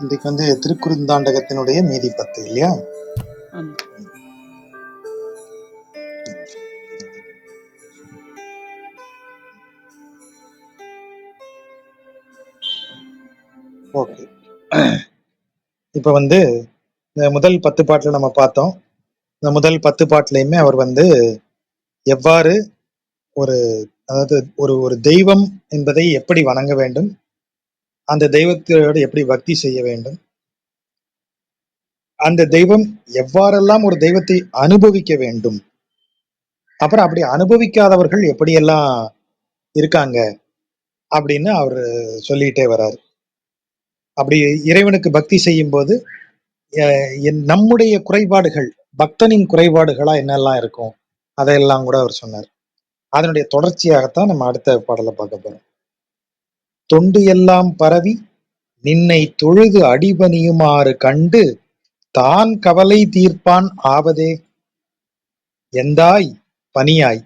இன்றைக்கு திருக்குறுந்தாண்டகத்தினுடைய மீதி 10 இல்லையா? ஓகே. இப்ப இந்த முதல் 10 பாட்டுல நம்ம பார்த்தோம். இந்த முதல் 10 பாட்டுலயுமே அவர் எவ்வாறு ஒரு அதாவது ஒரு தெய்வம் என்பதை எப்படி வணங்க வேண்டும், அந்த தெய்வத்தோடு எப்படி பக்தி செய்ய வேண்டும், அந்த தெய்வம் எவ்வாறெல்லாம் ஒரு தெய்வத்தை அனுபவிக்க வேண்டும், அப்புறம் அப்படி அனுபவிக்காதவர்கள் எப்படியெல்லாம் இருக்காங்க அப்படின்னு அவர் சொல்லிட்டே வர்றாரு. அப்படி இறைவனுக்கு பக்தி செய்யும் போது நம்முடைய குறைபாடுகள், பக்தனின் குறைபாடுகளா என்னெல்லாம் இருக்கும் அதையெல்லாம் கூட அவர் சொன்னார். அதனுடைய தொடர்ச்சியாகத்தான் நம்ம அடுத்த பாடலை பார்க்க போறோம். தொண்டு எல்லாம் பரவி நின்னை தொழுது அடிபணியுமாறு கண்டு தான் கவலை தீர்ப்பான் ஆவதே. எந்தாய் பனியாய்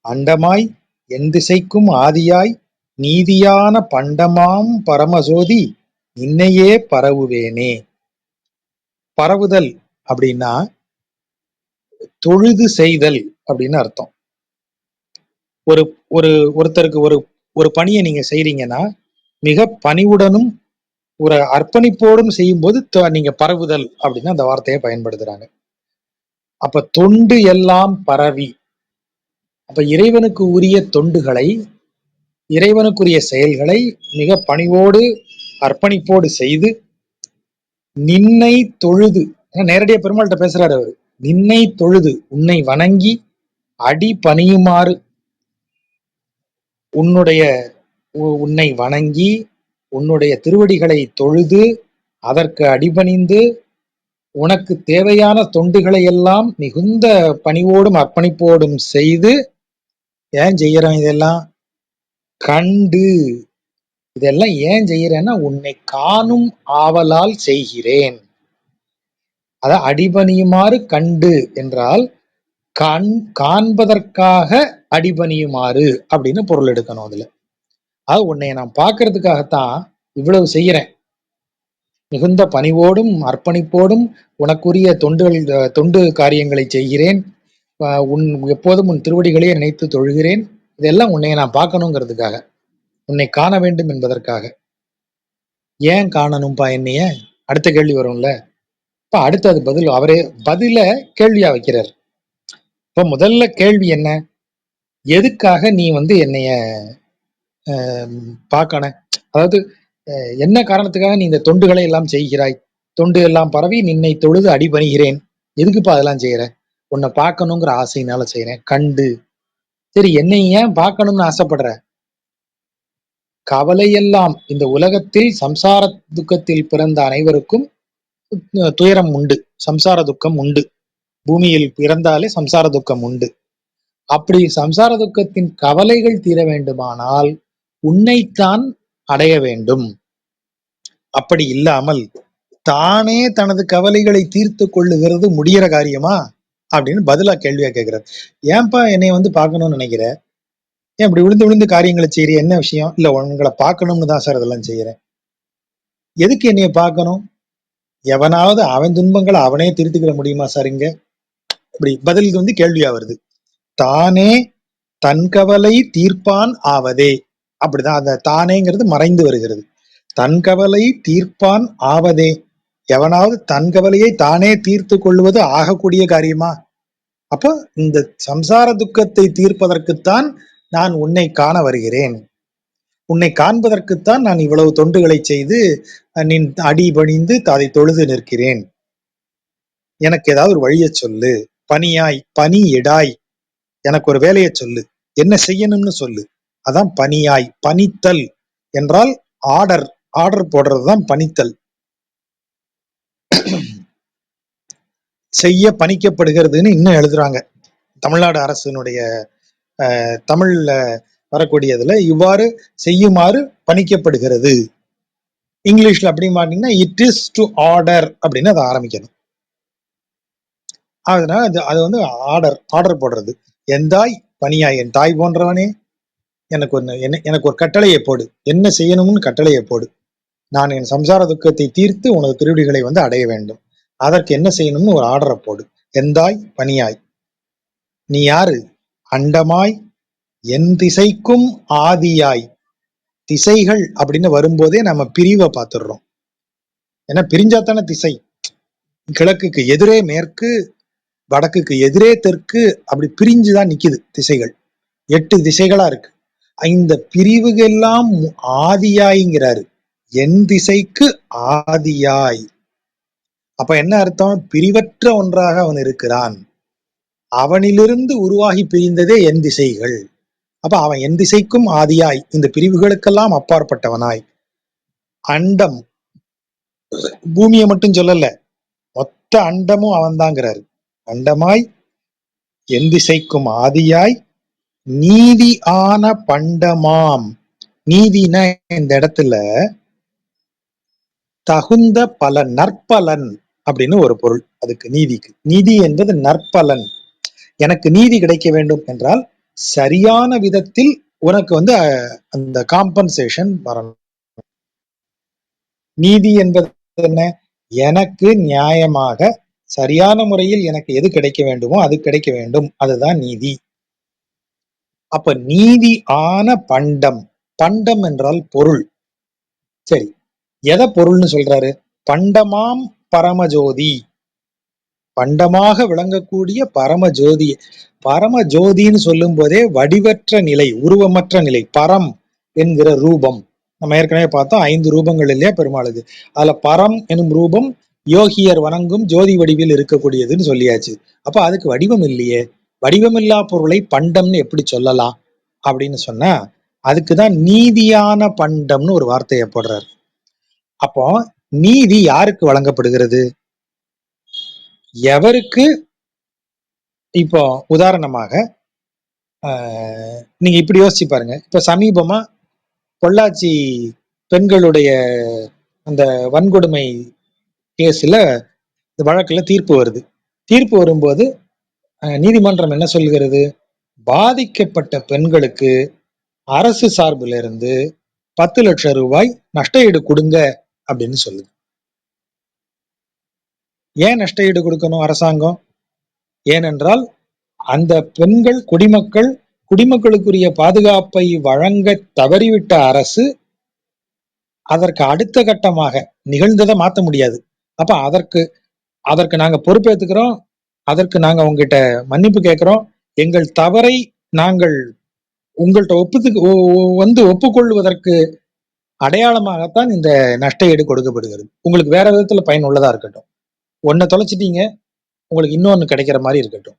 அண்டமாய் என் திசைக்கும் ஆதியாய் நீதியான பண்டமாம் பரமசோதி நின்னையே பரவுவேனே. பரவுதல் அப்படின்னா தொழுது செய்தல் அப்படின்னு அர்த்தம். ஒருத்தருக்கு ஒரு பணியை நீங்க செய்றீங்கன்னா மிக பணிவுடனும் ஒரு அர்ப்பணிப்போடும் செய்யும் போது நீங்க பரவுதல் அப்படின்னு அந்த வார்த்தையை பயன்படுத்துறாங்க. அப்ப தொண்டு எல்லாம் பரவி, அப்ப இறைவனுக்கு உரிய தொண்டுகளை, இறைவனுக்குரிய செயல்களை மிக பணிவோடு அர்ப்பணிப்போடு செய்து நின்னை தொழுது, நேரடியா பெருமாள்கிட்ட பேசுறாரு அவரு, நின்னை தொழுது உன்னை வணங்கி அடி பணியுமாறு, உன்னை வணங்கி உன்னுடைய திருவடிகளை தொழுது அதற்கு அடிபணிந்து உனக்கு தேவையான தொண்டுகளை எல்லாம் மிகுந்த பணிவோடும் அர்ப்பணிப்போடும் செய்து, ஏன் செய்யறோம் இதெல்லாம்? கண்டு. இதெல்லாம் ஏன் செய்யறேன்னா உன்னை காணும் ஆவலால் செய்கிறேன். அத அடிபணியுமாறு கண்டு என்றால் காண்பதற்காக அடிபணியுமாறு அப்படின்னு பொருள் எடுக்கணும். அதுல உன்னை நான் பார்க்கறதுக்காகத்தான் இவ்வளவு செய்யறேன். மிகுந்த பணிவோடும் அர்ப்பணிப்போடும் உனக்குரிய தொண்டு காரியங்களை செய்கிறேன். எப்போதும் உன் திருவடிகளையே நினைத்து தொழுகிறேன். இதெல்லாம் உன்னை நான் பார்க்கணுங்கிறதுக்காக, உன்னை காண வேண்டும் என்பதற்காக. ஏன் காணணும்பா என்னைய? அடுத்த கேள்வி வரும்ல. இப்ப அடுத்தது பதில், அவரே பதில கேள்வியா வைக்கிறார். இப்ப முதல்ல கேள்வி என்ன? எதுக்காக நீ என்னைய பார்க்கணும்? அதாவது என்ன காரணத்துக்காக நீ இந்த தொண்டுகளை எல்லாம் செய்கிறாய்? தொண்டு எல்லாம் பரவி நின்னை தொழுது அடிபணிகிறேன். எதுக்குப்பா அதெல்லாம் செய்யற? உன்னை பார்க்கணுங்கிற ஆசையினால செய்யறேன். கண்டு. சரி, என்னை ஏன் பார்க்கணும்னு ஆசைப்படுற? கவலையெல்லாம், இந்த உலகத்தில் சம்சார துக்கத்தில் பிறந்த அனைவருக்கும் துயரம் உண்டு, சம்சார துக்கம் உண்டு. பூமியில் பிறந்தாலே சம்சார துக்கம் உண்டு. அப்படி சம்சார துக்கத்தின் கவலைகள் தீர வேண்டுமானால் உன்னைத்தான் அடைய வேண்டும். அப்படி இல்லாமல் தானே தனது கவலைகளை தீர்த்து கொள்ளுகிறது முடிகிற காரியமா அப்படின்னு பதிலா கேள்வியா கேட்கிறார். ஏன்பா என்னை பார்க்கணும்னு நினைக்கிற? ஏன் இப்படி விழுந்து விழுந்து காரியங்களை செய்யற? என்ன விஷயம்? இல்ல, உங்களை பார்க்கணும்னு தான் சார் இதெல்லாம் செய்யறேன். எதுக்கு என்னைய பார்க்கணும்? எவனாவது அவன் துன்பங்களை அவனே திருத்திக்கிற முடியுமா சார்? இங்க இப்படி பதில் கேள்வியா வருது. தானே தன் கவலை தீர்ப்பான் ஆவதே. அப்படிதான் அந்த தானேங்கிறது மறைந்து வருகிறது. தன் கவலை தீர்ப்பான் ஆவதே. எவனாவது தன் கவலையை தானே தீர்த்து கொள்வது ஆகக்கூடிய காரியமா? அப்போ இந்த சம்சார துக்கத்தை தீர்ப்பதற்குத்தான் நான் உன்னை காண வருகிறேன். உன்னை காண்பதற்குத்தான் நான் இவ்வளவு தொண்டுகளை செய்து நின் அடி பணிந்து அதை தொழுது நிற்கிறேன். எனக்கு ஏதாவது ஒரு வழியை சொல்லு. பணியாய், பணி இடாய், எனக்கு ஒரு வேலையை சொல்லு, என்ன செய்யணும்னு சொல்லு. அதான் பணியாய். பணித்தல் என்றால் ஆர்டர் போடுறதுதான் பணித்தல். செய்ய பணிக்கப்படுகிறதுன்னு இன்னும் எழுதுறாங்க. தமிழ்நாடு அரசினுடைய தமிழ்ல வரக்கூடியதுல இவ்வாறு செய்யுமாறு பணிக்கப்படுகிறது இங்கிலீஷ்ல அப்படி மாட்டீங்கன்னா இட் இஸ் டு ஆர்டர் அப்படின்னு அதை ஆரம்பிக்கணும். அதனால அது வந்து ஆர்டர் ஆர்டர் போடுறது. எந்தாய் பணியாய், என் தாய் போன்றவனே எனக்கு ஒரு கட்டளையை போடு, என்ன செய்யணும்னு கட்டளையை போடு, நான் என் சம்சார துக்கத்தை தீர்த்து உனது திருவடிகளை வந்து அடைய வேண்டும், அதற்கு என்ன செய்யணும்னு ஒரு ஆர்டரை போடு. எந்தாய் பணியாய், நீ யாரு? அண்டமாய் என் திசைக்கும் ஆதியாய். திசைகள் அப்படின்னு வரும்போதே நம்ம பிரிவை பார்த்துடுறோம். ஏன்னா பிரிஞ்சாத்தானே திசை. கிழக்குக்கு எதிரே மேற்கு, வடக்குக்கு எதிரே தெற்கு, அப்படி பிரிஞ்சுதான் நிக்குது திசைகள். 8 திசைகளா இருக்கு. இந்த பிரிவுகெல்லாம் ஆதியாய்ங்கிறாரு. என் திசைக்கு ஆதியாய். அப்ப என்ன அர்த்தம்? பிரிவற்ற ஒன்றாக அவன் இருக்கிறான். அவனிலிருந்து உருவாகி பிரிந்ததே என் திசைகள். அப்ப அவன் என் திசைக்கும் ஆதியாய், இந்த பிரிவுகளுக்கெல்லாம் அப்பாற்பட்டவனாய். அண்டம், பூமியை மட்டும் சொல்லல, மொத்த அண்டமும் அவன் தாங்கிறாரு. அண்டமாய் என் திசைக்கும் ஆதியாய், நீதி ஆன பண்டமாம். நீதினா இந்த இடத்துல தகுந்த பலன், நற்பலன் அப்படின்னு ஒரு பொருள் அதுக்கு. நீதிக்கு நீதி என்பது நற்பலன். எனக்கு நீதி கிடைக்க வேண்டும் என்றால் சரியான விதத்தில் உனக்கு வந்து அந்த காம்பன்சேஷன் வரணும். நீதி என்பது என்ன? எனக்கு நியாயமாக சரியான முறையில் எனக்கு எது கிடைக்க வேண்டுமோ அது கிடைக்க வேண்டும், அதுதான் நீதி. அப்ப நீதி ஆன பண்டம். பண்டம் என்றால் பொருள். சரி, எதை பொருள்னு சொல்றாரு? பண்டமாம் பரமஜோதி, பண்டமாக விளங்கக்கூடிய பரமஜோதி. பரமஜோதின்னு சொல்லும் போதே வடிவற்ற நிலை, உருவமற்ற நிலை. பரம் என்கிற ரூபம் நம்ம ஏற்கனவே பார்த்தோம். 5 ரூபங்கள் இல்லையா பெருமாளுக்கு. அதுல பரம் எனும் ரூபம் யோகியர் வணங்கும் ஜோதி வடிவில் இருக்கக்கூடியதுன்னு சொல்லியாச்சு. அப்ப அதுக்கு வடிவம் இல்லையே. வடிவமில்லா பொருளை பண்டம்னு எப்படி சொல்லலாம் அப்படின்னு சொன்னா, அதுக்குதான் நீதியான பண்டம்னு ஒரு வார்த்தையை போடுறாரு. அப்போ நீதி யாருக்கு வழங்கப்படுகிறது? எவருக்கு? இப்போ உதாரணமாக நீங்க இப்படி யோசிச்சு பாருங்க. இப்ப சமீபமா பொள்ளாச்சி பெண்களுடைய அந்த வன்கொடுமை கேஸ்ல வழக்குல தீர்ப்பு வருது. தீர்ப்பு வரும்போது நீதிமன்றம் என்ன சொல்கிறது? பாதிக்கப்பட்ட பெண்களுக்கு அரசு சார்பில் இருந்து 10 லட்சம் ரூபாய் நஷ்ட ஈடு கொடுங்க அப்படின்னு சொல்லுது. ஏன் நஷ்ட ஈடு கொடுக்கணும் அரசாங்கம்? ஏனென்றால் அந்த பெண்கள் குடிமக்களுக்குரிய பாதுகாப்பை வழங்க தவறிவிட்ட அரசு அதற்கு அடுத்த கட்டமாக நிகழ்ந்ததை மாற்ற முடியாது. அப்ப அதற்கு நாங்க பொறுப்பேற்றுக்கிறோம், அதற்கு நாங்க உங்ககிட்ட மன்னிப்பு கேட்கிறோம், எங்கள் தவறை நாங்கள் உங்கள்கிட்ட ஒப்புக்கொள்வதற்கு அடையாளமாகத்தான் இந்த நஷ்ட ஈடு கொடுக்கப்படுகிறது. உங்களுக்கு வேற விதத்துல பயனுள்ளதா இருக்கட்டும், ஒன்ன தொலைச்சிட்டீங்க, உங்களுக்கு இன்னொன்னு கிடைக்கிற மாதிரி இருக்கட்டும்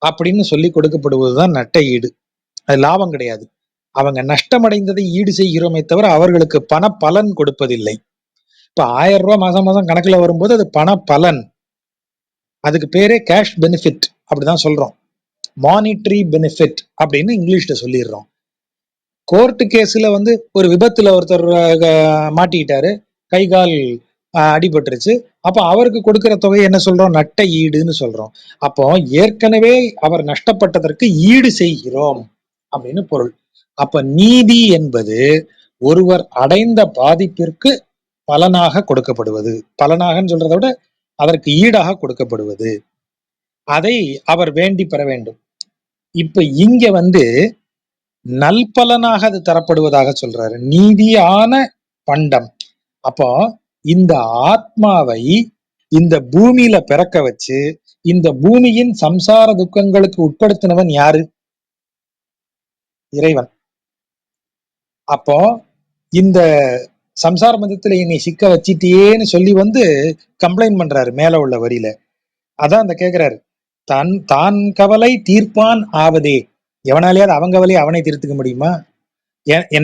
அப்படின்னு சொல்லி கொடுக்கப்படுவதுதான் நட்ட ஈடு. அது லாபம் கிடையாது. அவங்க நஷ்டமடைந்ததை ஈடு செய்கிறோமே தவிர அவர்களுக்கு பண பலன் கொடுப்பதில்லை. இப்ப 1000 ரூபாய் மாசம் மாசம் கணக்குல வரும்போது அது பண பலன். அதுக்கு பேரே கேஷ் பெனிஃபிட் அப்படிதான் சொல்றோம். மானிட்டரி பெனிஃபிட் அப்படின்னு இங்கிலீஷ்ல சொல்லிடுறோம். கோர்ட்டு கேஸ்ல வந்து ஒரு விபத்துல ஒருத்தர் மாட்டிக்கிட்டாரு, கை கால் அடிபட்டுருச்சு. அப்ப அவருக்கு கொடுக்கிற தொகை என்ன சொல்றோம்? நட்ட ஈடுன்னு சொல்றோம். அப்போ ஏற்கனவே அவர் நஷ்டப்பட்டதற்கு ஈடு செய்கிறோம் அப்படின்னு பொருள். அப்ப நீதி என்பது ஒருவர் அடைந்த பாதிப்பிற்கு பலனாக கொடுக்கப்படுவது. பலனாக சொல்றதை விட அதற்கு ஈடாக கொடுக்கப்படுவது. அதை அவர் வேண்டி பெற வேண்டும். இப்ப இங்க வந்து நல்பலனாக அது தரப்படுவதாக சொல்றாரு, நீதியான பண்டம். அப்போ இந்த ஆத்மாவை இந்த பூமியில பிறக்க வச்சு இந்த பூமியின் சம்சார துக்கங்களுக்கு உட்படுத்தினவன் யாரு? இறைவன். அப்போ இந்த சம்சார மதத்துல என்னை சிக்க வச்சிட்டேன்னு சொல்லி வந்து கம்ப்ளைண்ட் பண்றாரு மேல உள்ள வரியில. அதான் அந்த கேக்குறாரு, தான் கவலை தீர்ப்பான் ஆவதே. எவனாலேயாவது அவங்க கவலையை அவனை தீர்த்துக்க முடியுமா?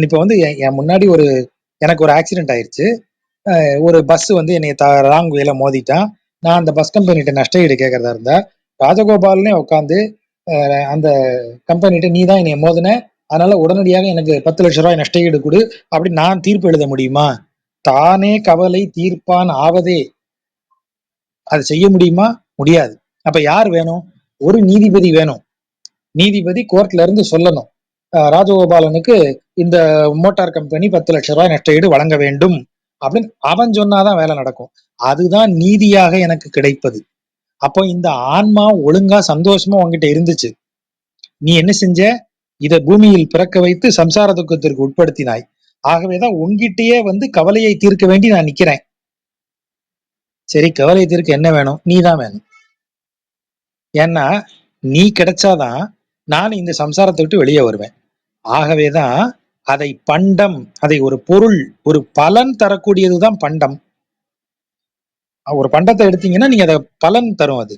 இப்ப வந்து என் முன்னாடி எனக்கு ஒரு ஆக்சிடென்ட் ஆயிடுச்சு. ஒரு பஸ் வந்து என்னை ராங் வேல மோதிட்டான். நான் அந்த பஸ் கம்பெனிட்ட நஷ்ட ஈடு கேட்கறதா இருந்தா ராஜகோபால்னே உட்காந்து அந்த கம்பெனிட்ட நீ தான் என்னை மோதின, அதனால உடனடியாக எனக்கு 10 லட்சம் ரூபாய் நஷ்ட ஈடு கொடு அப்படி நான் தீர்ப்பு எழுத முடியுமா? தானே கவலை தீர்ப்பான் ஆவதே. அது செய்ய முடியுமா? முடியாது. அப்ப யார் வேணும்? ஒரு நீதிபதி வேணும். நீதிபதி கோர்ட்ல இருந்து சொல்லணும், ராஜகோபாலனுக்கு இந்த மோட்டார் கம்பெனி 10 லட்சம் ரூபாய் நஷ்ட ஈடு வழங்க வேண்டும் அப்படின்னு அவன் சொன்னாதான் வேலை நடக்கும். அதுதான் நீதியாக எனக்கு கிடைப்பது. அப்போ இந்த ஆன்மா ஒழுங்கா சந்தோஷமா உங்ககிட்ட இருந்துச்சு. நீ என்ன செஞ்ச? இத பூமியில் பிறக்க வைத்து சம்சார துக்கத்திற்கு உட்படுத்தினாய். ஆகவேதான் உங்ககிட்டயே வந்து கவலையை தீர்க்க வேண்டி நான் நிக்கிறேன். சரி, கவலையை தீர்க்க என்ன வேணும்? நீ தான் வேணும். ஏன்னா நீ கிடைச்சாதான் நான் இந்த சம்சாரத்தை விட்டு வெளியே வருவேன். ஆகவேதான் அதை பண்டம், அதை ஒரு பொருள், ஒரு பலன் தரக்கூடியதுதான் பண்டம். ஒரு பண்டத்தை எடுத்தீங்கன்னா நீங்க அதை பலன் தரும். அது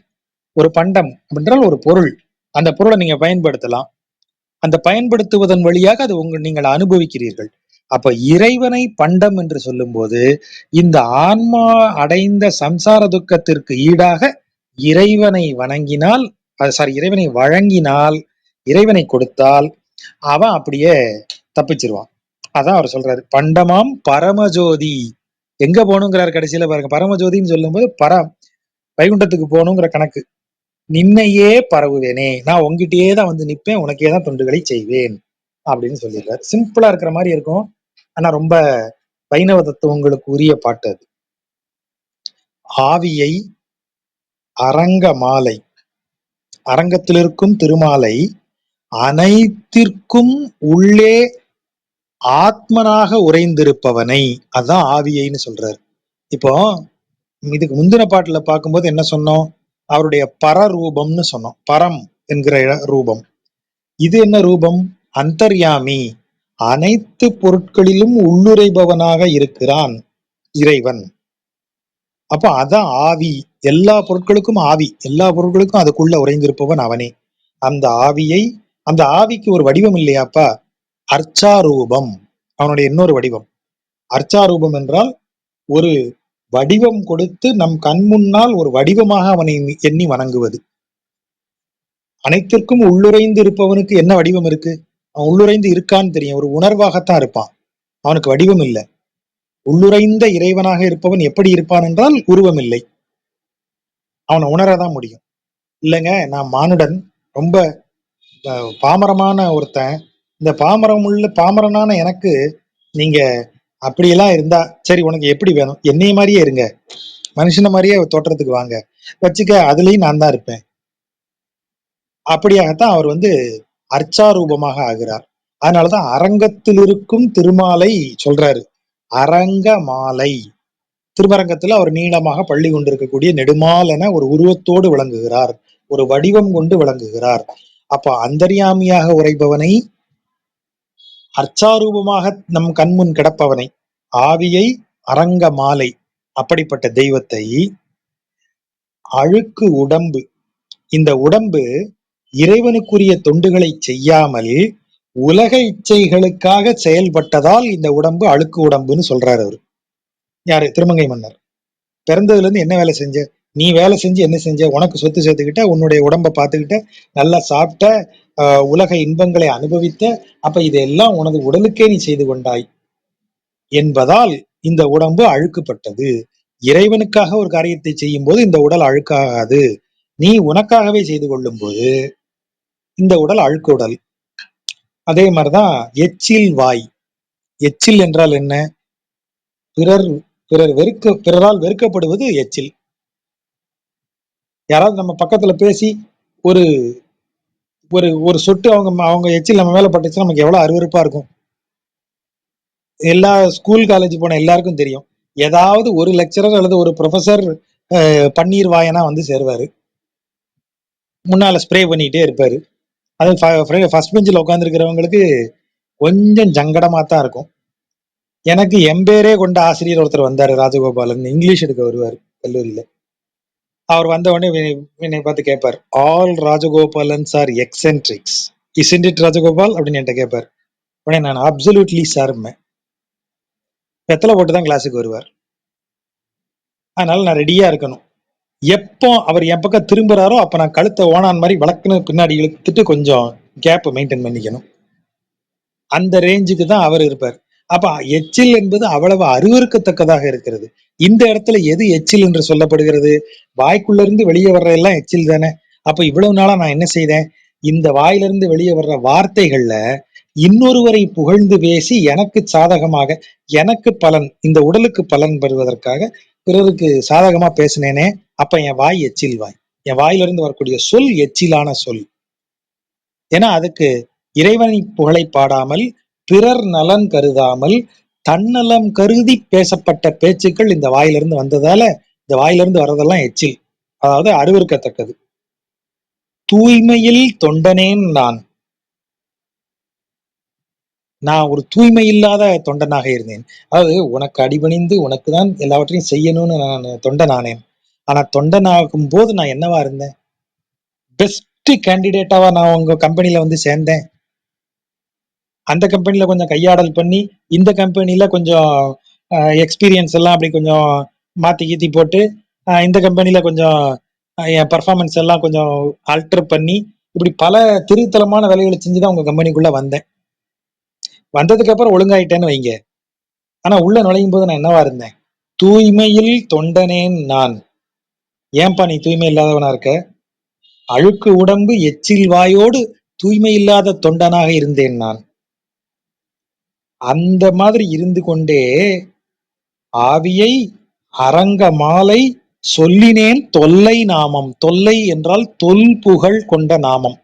ஒரு பண்டம் அப்படின்றால் ஒரு பொருள். அந்த பொருளை நீங்க பயன்படுத்தலாம். அந்த பயன்படுத்துவதன் வழியாக அது நீங்கள் அனுபவிக்கிறீர்கள். அப்ப இறைவனை பண்டம் என்று சொல்லும் போது இந்த ஆன்மா அடைந்த சம்சார துக்கத்திற்கு ஈடாக இறைவனை வணங்கினால், இறைவனை வழங்கினால், இறைவனை கொடுத்தால் அவன் அப்படியே தப்பிச்சிருவான். அதான் அவர் சொல்றாரு, பண்டமாம் பரமஜோதி. எங்க போகணுங்கிறாரு கடைசியில பாருங்க. பரமஜோதின்னு சொல்லும் போது வைகுண்டத்துக்கு போகணுங்கிற கணக்கு. நின்னையே பரவுவேனே, நான் உங்ககிட்டயே தான் வந்து நிப்பேன், உனக்கே தான் தொண்டுகளை செய்வேன் அப்படின்னு சொல்லிடுறாரு. சிம்பிளா இருக்கிற மாதிரி இருக்கும், ஆனா ரொம்ப வைணவ தத்துவங்களுக்கு உரிய பாட்டு அது. ஆவியை அரங்க மாலை, அரங்கத்தில் இருக்கும் திருமாலை அனைத்திற்கும் உள்ளே ஆத்மனாக உறைந்திருப்பவனை, அதான் ஆவியைன்னு சொல்றாரு. இப்போ இதுக்கு முந்தின பாட்டுல பார்க்கும்போது என்ன சொன்னோம்? அவருடைய பரரூபம்னு சொன்னோம், பரம் என்கிற ரூபம். இது என்ன ரூபம்? அந்தர்யாமி, அனைத்து பொருட்களிலும் உள்ளுரைபவனாக இருக்கிறான் இறைவன். அப்ப அதான் ஆவி, எல்லா பொருட்களுக்கும் ஆவி, எல்லா பொருட்களுக்கும் அதுக்குள்ள உறைந்திருப்பவன் அவனே. அந்த ஆவியை, அந்த ஆவிக்கு ஒரு வடிவம் இல்லையாப்பா? அர்ச்சாரூபம் அவனுடைய இன்னொரு வடிவம். அர்ச்சாரூபம் என்றால் ஒரு வடிவம் கொடுத்து நம் கண் முன்னால் ஒரு வடிவமாக அவனை எண்ணி வணங்குவது. அனைத்திற்கும் உள்ளுரைந்து இருப்பவனுக்கு என்ன வடிவம் இருக்கு? அவன் உள்ளுரைந்து இருக்கான்னு தெரியும், ஒரு உணர்வாகத்தான் இருப்பான், அவனுக்கு வடிவம் இல்லை. உள்ளுரைந்த இறைவனாக இருப்பவன் எப்படி இருப்பான் என்றால் உருவம் இல்லை, அவனை உணரதான் முடியும். இல்லைங்க, நான் மானுடன், ரொம்ப பாமரமான ஒருத்தன், இந்த பாமரனான எனக்கு நீங்க அப்படியெல்லாம் இருந்தா சரி, உனக்கு எப்படி வேணும்? என்னைய மாதிரியே இருங்க, மனுஷன மாதிரியே தோற்றத்துக்கு வாங்க வச்சுக்க, அதுலயும் நான் தான் இருப்பேன். அப்படியாகத்தான் அவர் வந்து அர்ச்சாரூபமாக ஆகிறார். அதனாலதான் அரங்கத்தில் இருக்கும் திருமாலை சொல்றாரு, அரங்க மாலை. திருமரங்கத்துல அவர் நீளமாக பள்ளி கொண்டிருக்கக்கூடிய நெடுமால் என ஒரு உருவத்தோடு விளங்குகிறார், ஒரு வடிவம் கொண்டு விளங்குகிறார். அப்ப அந்தர்யாமியாக உரைபவனை, அர்ச்சாரூபமாக நம் கண்முன் கிடப்பவனை, ஆவியை, அரங்க மாலை, அப்படிப்பட்ட தெய்வத்தை, அழுக்கு உடம்பு, இந்த உடம்பு இறைவனுக்குரிய தொண்டுகளை செய்யாமல் உலக இச்சைகளுக்காக செயல்பட்டதால் இந்த உடம்பு அழுக்கு உடம்புன்னு சொல்றாரு அவரு. யாரு? திருமங்கை மன்னர். பிறந்ததுல இருந்து என்ன வேலை செஞ்ச? நீ வேலை செஞ்சு என்ன செஞ்ச? உனக்கு சொத்து சேர்த்துக்கிட்ட, உன்னுடைய உடம்பை பார்த்துக்கிட்ட, நல்லா சாப்பிட்ட, உலக இன்பங்களை அனுபவித்த, அப்ப இதெல்லாம் உனது உடலுக்கே நீ செய்து கொண்டாய் என்பதால் இந்த உடம்பு அழுக்குப்பட்டது. இறைவனுக்காக ஒரு காரியத்தை செய்யும் போது இந்த உடல் அழுக்காகாது, நீ உனக்காகவே செய்து கொள்ளும் போது இந்த உடல் அழுக்கு உடல். அதே மாதிரிதான் எச்சில் வாய். எச்சில் என்றால் என்ன? பிறரால் வெறுக்கப்படுவது எச்சில். யாராவது நம்ம பக்கத்துல பேசி ஒரு ஒரு ஒரு சொட்டு அவங்க எச்சில் நம்ம மேல பட்டுச்சுன்னா நமக்கு எவ்வளவு அருவருப்பா இருக்கும். எல்லா ஸ்கூல் காலேஜ் போன எல்லாருக்கும் தெரியும், ஏதாவது ஒரு லெக்சரர் அல்லது ஒரு ப்ரொஃபசர் பன்னீர் வாயனா வந்து சேருவாரு, முன்னால ஸ்ப்ரே பண்ணிட்டே இருப்பாரு. அது ஃபர்ஸ்ட் பெஞ்சில் உட்காந்துருக்கிறவங்களுக்கு கொஞ்சம் ஜங்கடமா தான் இருக்கும். எனக்கு எம்பேரே கொண்ட ஆசிரியர் ஒருத்தர் வந்தாரு, ராஜகோபாலன், இங்கிலீஷ் எடுக்க வருவார் கல்லூரியில. அவர் வந்த உடனே என்னை பார்த்து கேட்பார், all Rajagopalans are eccentrics, isn't it Rajagopal அப்படின்னு என்கிட்ட கேட்பார். உடனே நான் அப்சல்யூட்லி சார், வெத்தலை போட்டு தான் கிளாஸுக்கு வருவார். அதனால நான் ரெடியா இருக்கணும். எப்போ அவர் என் பக்கம் திரும்புறாரோ அப்ப நான் கழுத்தை ஓனான் மாதிரி வழக்குன்னு பின்னாடி இழுத்துட்டு கொஞ்சம் கேப் மெயின்டைன் பண்ணிக்கணும். அந்த ரேஞ்சுக்கு தான் அவர் இருப்பார். அப்ப எச்சில் என்பது அவ்வளவு அருவருக்கத்தக்கதாக இருக்கிறது. இந்த இடத்துல எது எச்சில் என்று சொல்லப்படுகிறது? வாய்க்குள்ள இருந்து வெளியே வர்ற எல்லாம் எச்சில் தானே. அப்ப இவ்வளவு நாளா நான் என்ன செய்தேன்? இந்த வாயிலிருந்து வெளியே வர்ற வார்த்தைகள்ல இன்னொருவரை புகழ்ந்து பேசி எனக்கு சாதகமாக, எனக்கு பலன், இந்த உடலுக்கு பலன் பெறுவதற்காக பிறருக்கு சாதகமா பேசினேனே. அப்ப என் வாய் எச்சில் வாய். என் வாயிலிருந்து வரக்கூடிய சொல் எச்சிலான சொல். ஏன்னா அதுக்கு இறைவனை புகழை பாடாமல், பிறர் நலன் கருதாமல், தன்னலம் கருதி பேசப்பட்ட பேச்சுக்கள் இந்த வாயிலிருந்து வந்ததால இந்த வாயிலிருந்து வர்றதெல்லாம் எச்சில். அதாவது அருவருக்கத்தக்கது. தூய்மையில் தொண்டனேன் நான். நான் ஒரு தூய்மை இல்லாத தொண்டனாக இருந்தேன். அதாவது உனக்கு அடிபணிந்து உனக்கு தான் எல்லாவற்றையும் செய்யணும்னு நான் தொண்டனானேன். ஆனா தொண்டனாகும் போது நான் என்னவா இருந்தேன்? பெஸ்ட் கேண்டிடேட்டாவா நான் உங்க கம்பெனில வந்து சேர்ந்தேன். அந்த கம்பெனில கொஞ்சம் கையாடல் பண்ணி, இந்த கம்பெனில கொஞ்சம் எக்ஸ்பீரியன்ஸ் எல்லாம் அப்படி கொஞ்சம் மாத்தி கீத்தி போட்டு, இந்த கம்பெனில கொஞ்சம் என் பர்ஃபார்மன்ஸ் எல்லாம் கொஞ்சம் ஆல்டர் பண்ணி, இப்படி பல திருத்தலமான வேலைகளை செஞ்சுதான் உங்க கம்பெனிக்குள்ள வந்தேன். வந்ததுக்கு அப்புறம் ஒழுங்காயிட்டேன்னு வைங்க. ஆனா உள்ள நுழையும் போது நான் என்னவா இருந்தேன்? தூய்மையில் தொண்டனேன் நான். ஏன்பா நீ தூய்மை இல்லாதவனா இருக்க? அழுக்கு உடம்பு எச்சில் வாயோடு தூய்மை இல்லாத தொண்டனாக இருந்தேன் நான். அந்த மாதிரி இருந்து கொண்டே ஆவியை அரங்க மாலை சொல்லினேன் தொல்லை நாமம். தொல்லை என்றால் தொல்புகழ் கொண்ட நாமம்.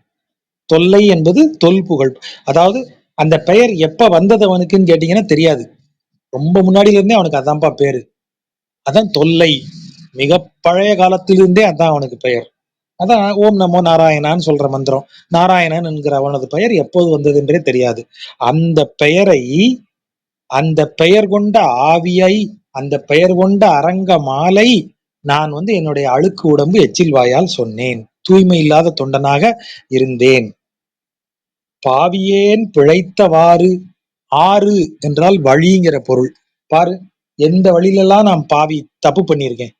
தொல்லை என்பது தொல்புகழ். அதாவது அந்த பெயர் எப்ப வந்தது அவனுக்குன்னு கேட்டீங்கன்னா தெரியாது. ரொம்ப முன்னாடியில இருந்தே அவனுக்கு அதான்ப்பா பேரு. அதான் தொல்லை. மிக பழைய காலத்திலிருந்தே அதான் அவனுக்கு பெயர். அதான் ஓம் நமோ நாராயணான்னு சொல்ற மந்திரம். நாராயணன் என்கிற அவனது பெயர் எப்போது வந்தது என்றே தெரியாது. அந்த பெயரை, அந்த பெயர் கொண்ட ஆவியை, அந்த பெயர் கொண்ட அரங்க மாலை நான் வந்து என்னுடைய அழுக்கு உடம்பு எச்சில் வாயால் சொன்னேன். தூய்மை இல்லாத தொண்டனாக இருந்தேன். பாவியேன் பிழைத்தவாறு. ஆறு என்றால் வழிங்கிற பொருள். பாரு, எந்த வழியிலெல்லாம் நான் பாவி தப்பு பண்ணியிருக்கேன்.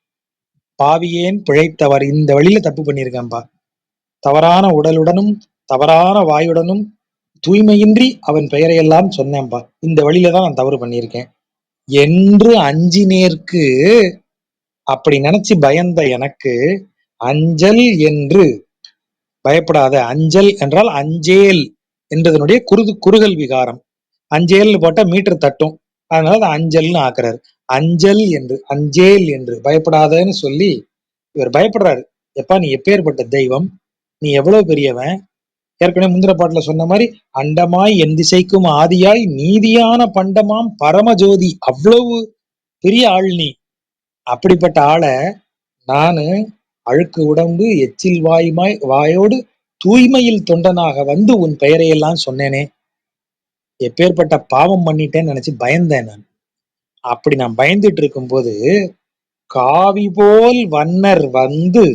பாவியேன் பிழைத்தவர், இந்த வழியில தப்பு பண்ணியிருக்கேன்பா. தவறான உடலுடனும் தவறான வாயுடனும் தூய்மையின்றி அவன் பெயரையெல்லாம் சொன்னேன்பா. இந்த வழியில தான் நான் தவறு பண்ணியிருக்கேன் என்று அஞ்சினேற்கு. அப்படி நினைச்சு பயந்த எனக்கு அஞ்சல் என்று, பயப்படாத. அஞ்சல் என்றால் அஞ்சேல் என்றதனுடைய குறுகல் விகாரம். அஞ்சேல்னு போட்டா மீட்டர் தட்டும், அதனால அதை அஞ்சல்னு ஆக்குறாரு. அஞ்சல் என்று, அஞ்சேல் என்று, பயப்படாதன்னு சொல்லி இவர் பயப்படுறாரு. எப்பா நீ எப்பேற்பட்ட தெய்வம், நீ எவ்வளவு பெரியவன். ஏற்கனவே முந்திர பாட்டுல சொன்ன மாதிரி அண்டமாய் என் திசைக்கும் ஆதியாய் நீதியான பண்டமாம் பரமஜோதி, அவ்வளவு பெரிய ஆள் நீ. அப்படிப்பட்ட ஆளை நானு அழுக்கு உடம்பு எச்சில் வாயோடு தூய்மையில் தொண்டனாக வந்து உன் பெயரையெல்லாம் சொன்னேனே, எப்பேற்பட்ட பாவம் பண்ணிட்டேன்னு நினைச்சு பயந்தேன் நான். அப்படி நான் பயந்துட்டு இருக்கும் போது காவி போல் வண்ணர் வந்து,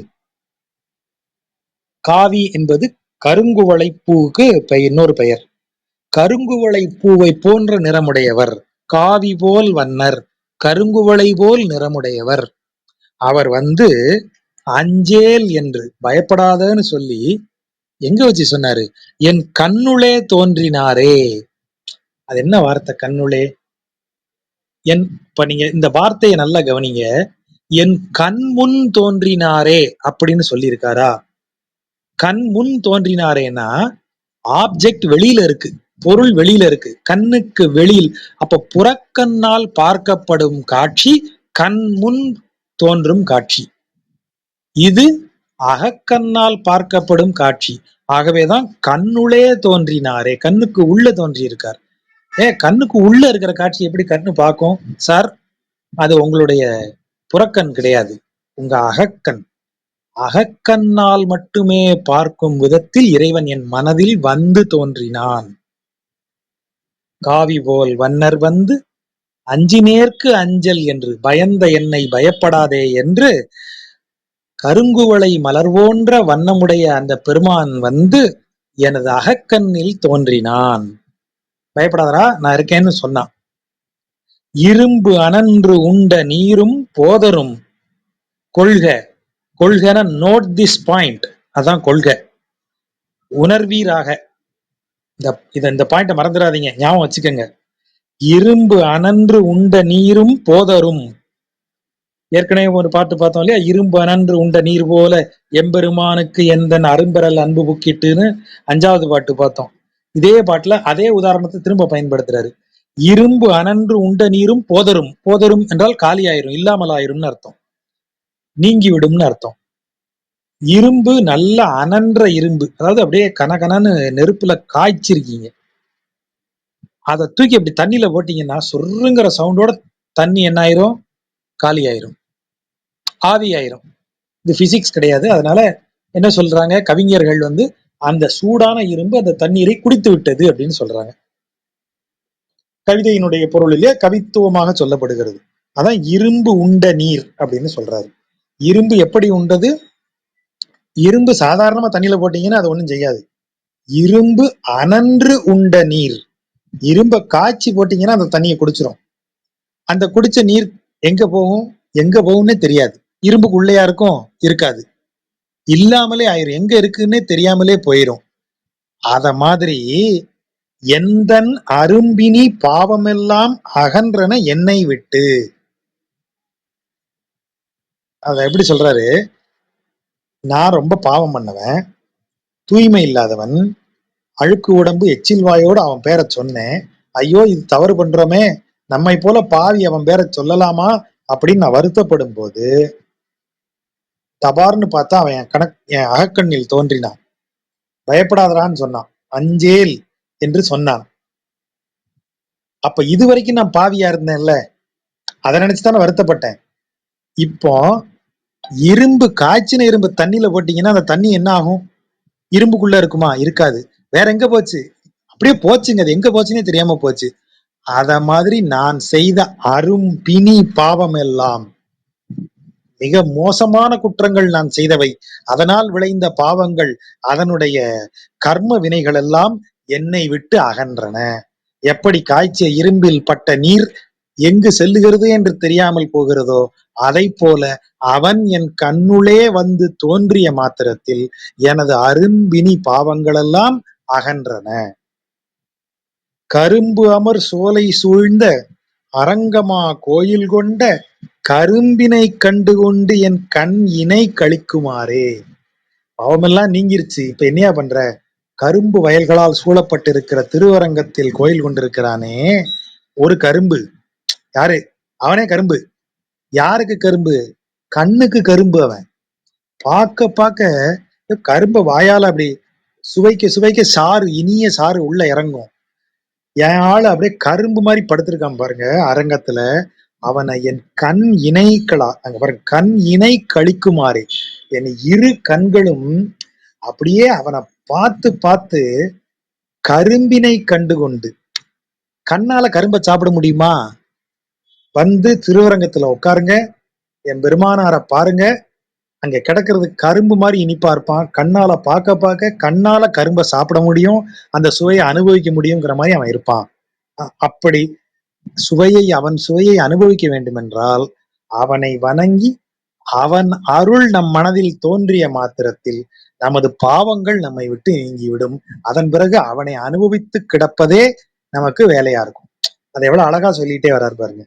காவி என்பது கருங்குவளை பூவுக்கு இன்னொரு பெயர். கருங்குவளை பூவை போன்ற நிறமுடையவர். காவி போல் வண்ணர், கருங்குவளை போல் நிறமுடையவர். அவர் வந்து அஞ்சேல் என்று, பயப்படாதன்னு சொல்லி எங்க வச்சு சொன்னாரு? என் கண்ணுளே தோன்றினாரே. அது என்ன வார்த்தை கண்ணுளே? இப்ப நீங்க இந்த வார்த்தையை நல்லா கவனிங்க. என் கண் முன் தோன்றினாரே அப்படின்னு சொல்லியிருக்காரா? கண் முன் தோன்றினாரேனா ஆப்ஜெக்ட் வெளியில இருக்கு, பொருள் வெளியில இருக்கு, கண்ணுக்கு வெளியில். அப்ப புறக்கண்ணால் பார்க்கப்படும் காட்சி கண் முன் தோன்றும் காட்சி. இது அகக்கண்ணால் பார்க்கப்படும் காட்சி. ஆகவேதான் கண்ணுளே தோன்றினாரே, கண்ணுக்கு உள்ள தோன்றி இருக்கார். கண்ணுக்கு உள்ள இருக்கிற காட்சி எப்படி கண்ணு பார்க்கும் சார்? அது உங்களுடைய புறக்கண் கிடையாது, உங்க அகக்கண். அகக்கண்ணால் மட்டுமே பார்க்கும் விதத்தில் இறைவன் என் மனதில் வந்து தோன்றினான். காவி போல் வண்ணர் வந்து அஞ்சினேற்கு அஞ்சல் என்று, பயந்த என்னை பயப்படாதே என்று கருங்குவளை மலர் போன்ற வண்ணமுடைய அந்த பெருமான் வந்து எனது அகக்கண்ணில் தோன்றினான். பயப்படாதரா, நான் இருக்கேன்னு சொன்னான். இரும்பு அனன்று உண்ட நீரும் போதரும் கொள்க. கொள்கன நோட் திஸ் பாயிண்ட், அதான் கொள்க. உணர்வீராக. இந்த பாயிண்ட மறந்துடாதீங்க, ஞாபகம் வச்சுக்கோங்க. இரும்பு அனன்று உண்ட நீரும் போதரும். ஏற்கனவே ஒரு பாட்டு பார்த்தோம் இல்லையா, இரும்பு அனன்று உண்ட நீர் போல எம்பெருமானுக்கு எந்தன் அரும்பெறல் அன்பு புக்கிட்டுன்னு 5வது பாட்டு பார்த்தோம். இதே பாட்டுல அதே உதாரணத்தை திரும்ப பயன்படுத்துறாரு. இரும்பு அனன்று உண்ட நீரும் போதரும். போதரும் என்றால் காலியாயிரும், இல்லாமல் ஆயிரும்னு அர்த்தம், நீங்கி விடும்னு அர்த்தம். இரும்பு நல்ல அனன்ற இரும்பு, அதாவது அப்படியே கனகனன்னு நெருப்புல காய்ச்சிருக்கீங்க, அதை தூக்கி அப்படி தண்ணியில போட்டீங்கன்னா சொருங்கிற சவுண்டோட தண்ணி என்ன ஆயிரும், காலி ஆயிரும், ஆவி ஆயிரும். இது பிசிக்ஸ் கிடையாது. அதனால என்ன சொல்றாங்க கவிஞர்கள் வந்து, அந்த சூடான இரும்பு அந்த தண்ணீரை குடித்து விட்டது அப்படின்னு சொல்றாங்க. கவிதையினுடைய பொருளிலே கவித்துவமாக சொல்லப்படுகிறது. அதான் இரும்பு உண்ட நீர் அப்படின்னு சொல்றாரு. இரும்பு எப்படி உண்டது? இரும்பு சாதாரணமா தண்ணியில போட்டீங்கன்னா அது ஒண்ணும் செய்யாது. இரும்பு அனன்று உண்ட நீர், இரும்ப காய்ச்சி போட்டீங்கன்னா அந்த தண்ணியை குடிச்சிரும். அந்த குடிச்ச நீர் எங்க போகும், எங்க போகும்னே தெரியாது. இரும்புக்கு உள்ளேயா இருக்கும், இருக்காது, இல்லாமலே ஆயிரும், எங்க இருக்குன்னே தெரியாமலே போயிரும். அத மாதிரி எந்தன் அரும்பினி பாவமெல்லாம் அகன்றன என்னை விட்டு. அத எப்படி சொல்றாரு, நான் ரொம்ப பாவம் பண்ணவன், தூய்மை இல்லாதவன், அழுக்கு உடம்பு எச்சில் வாயோடு அவன் பேரை சொன்னேன், ஐயோ இது தவறு பண்றோமே, நம்மை போல பாவி அவன் பேரை சொல்லலாமா அப்படின்னு நான் வருத்தப்படும் போது தபார்னு பார்த்தா அவன் என் அகக்கண்ணில் தோன்றினான். பயப்படாதடான்னு சொன்னான், அஞ்சேல் என்று சொன்னான். அப்ப இது வரைக்கும் நான் பாவியா இருந்தேன்ல, அதை நினைச்சுதானே வருத்தப்பட்டேன். இப்போ இரும்பு, காய்ச்சின இரும்பு தண்ணியில போட்டீங்கன்னா அந்த தண்ணி என்ன ஆகும், இரும்புக்குள்ள இருக்குமா, இருக்காது, வேற எங்க போச்சு, அப்படியே போச்சுங்க, அது எங்க போச்சுன்னே தெரியாம போச்சு. அத மாதிரி நான் செய்த அரும் பிணி பாவம் எல்லாம், மிக மோசமான குற்றங்கள் நான் செய்தவை, அதனால் விளைந்த பாவங்கள், அதனுடைய கர்ம வினைகள் எல்லாம் என்னை விட்டு அகன்றன. எப்படி காய்ச்சிய இரும்பில் பட்ட நீர் எங்கு செல்லுகிறது என்று தெரியாமல் போகிறதோ, அதை போல அவன் என் கண்ணுளே வந்து தோன்றிய மாத்திரத்தில் எனது அரும்பினி பாவங்களெல்லாம் அகன்றன. கரும்பு அமர் சோலை சூழ்ந்த அரங்கமா கோயில் கொண்ட கரும்பினை கண்டு கொண்டு என் கண் இணை கழிக்குமாறே. பாவமெல்லாம் நீங்கிருச்சு, இப்ப என்னையா பண்ற, கரும்பு வயல்களால் சூழப்பட்டிருக்கிற திருவரங்கத்தில் கோயில் கொண்டிருக்கிறானே ஒரு கரும்பு, யாரு, அவனே கரும்பு. யாருக்கு கரும்பு, கண்ணுக்கு கரும்பு. அவன் பார்க்க பார்க்க கரும்பு வாயால அப்படி சுவைக்க சுவைக்க சாறு, இனிய சாறு உள்ள இறங்கும். என் ஆளு அப்படியே கரும்பு மாதிரி படுத்திருக்கான் பாருங்க அரங்கத்துல, அவனை என் கண் இணைக்களா, அங்க பாருங்க, கண் இணை கழிக்குமாறு என் இரு கண்களும் அப்படியே அவனை பார்த்து பார்த்து கரும்பினை கண்டு கொண்டு. கண்ணால கரும்பை சாப்பிட முடியுமா? வந்து திருவரங்கத்துல உட்காருங்க, என் பெருமானார பாருங்க, அங்க கிடக்கிறது கரும்பு மாதிரி இனிப்பா இருப்பான், கண்ணால பார்க்க பார்க்க கண்ணால கரும்பை சாப்பிட முடியும், அந்த சுவையை அனுபவிக்க முடியுங்கிற மாதிரி அவன் இருப்பான். அப்படி சுவையை, அவன் சுவையை அனுபவிக்க வேண்டும் என்றால் அவனை வணங்கி அவன் அருள் நம் மனதில் தோன்றிய மாத்திரத்தில் நமது பாவங்கள் நம்மை விட்டு நீங்கிவிடும். அதன் பிறகு அவனை அனுபவித்து கிடப்பதே நமக்கு வேலையா இருக்கும். அதை எவ்வளவு அழகா சொல்லிட்டே வர்றாரு பாருங்க.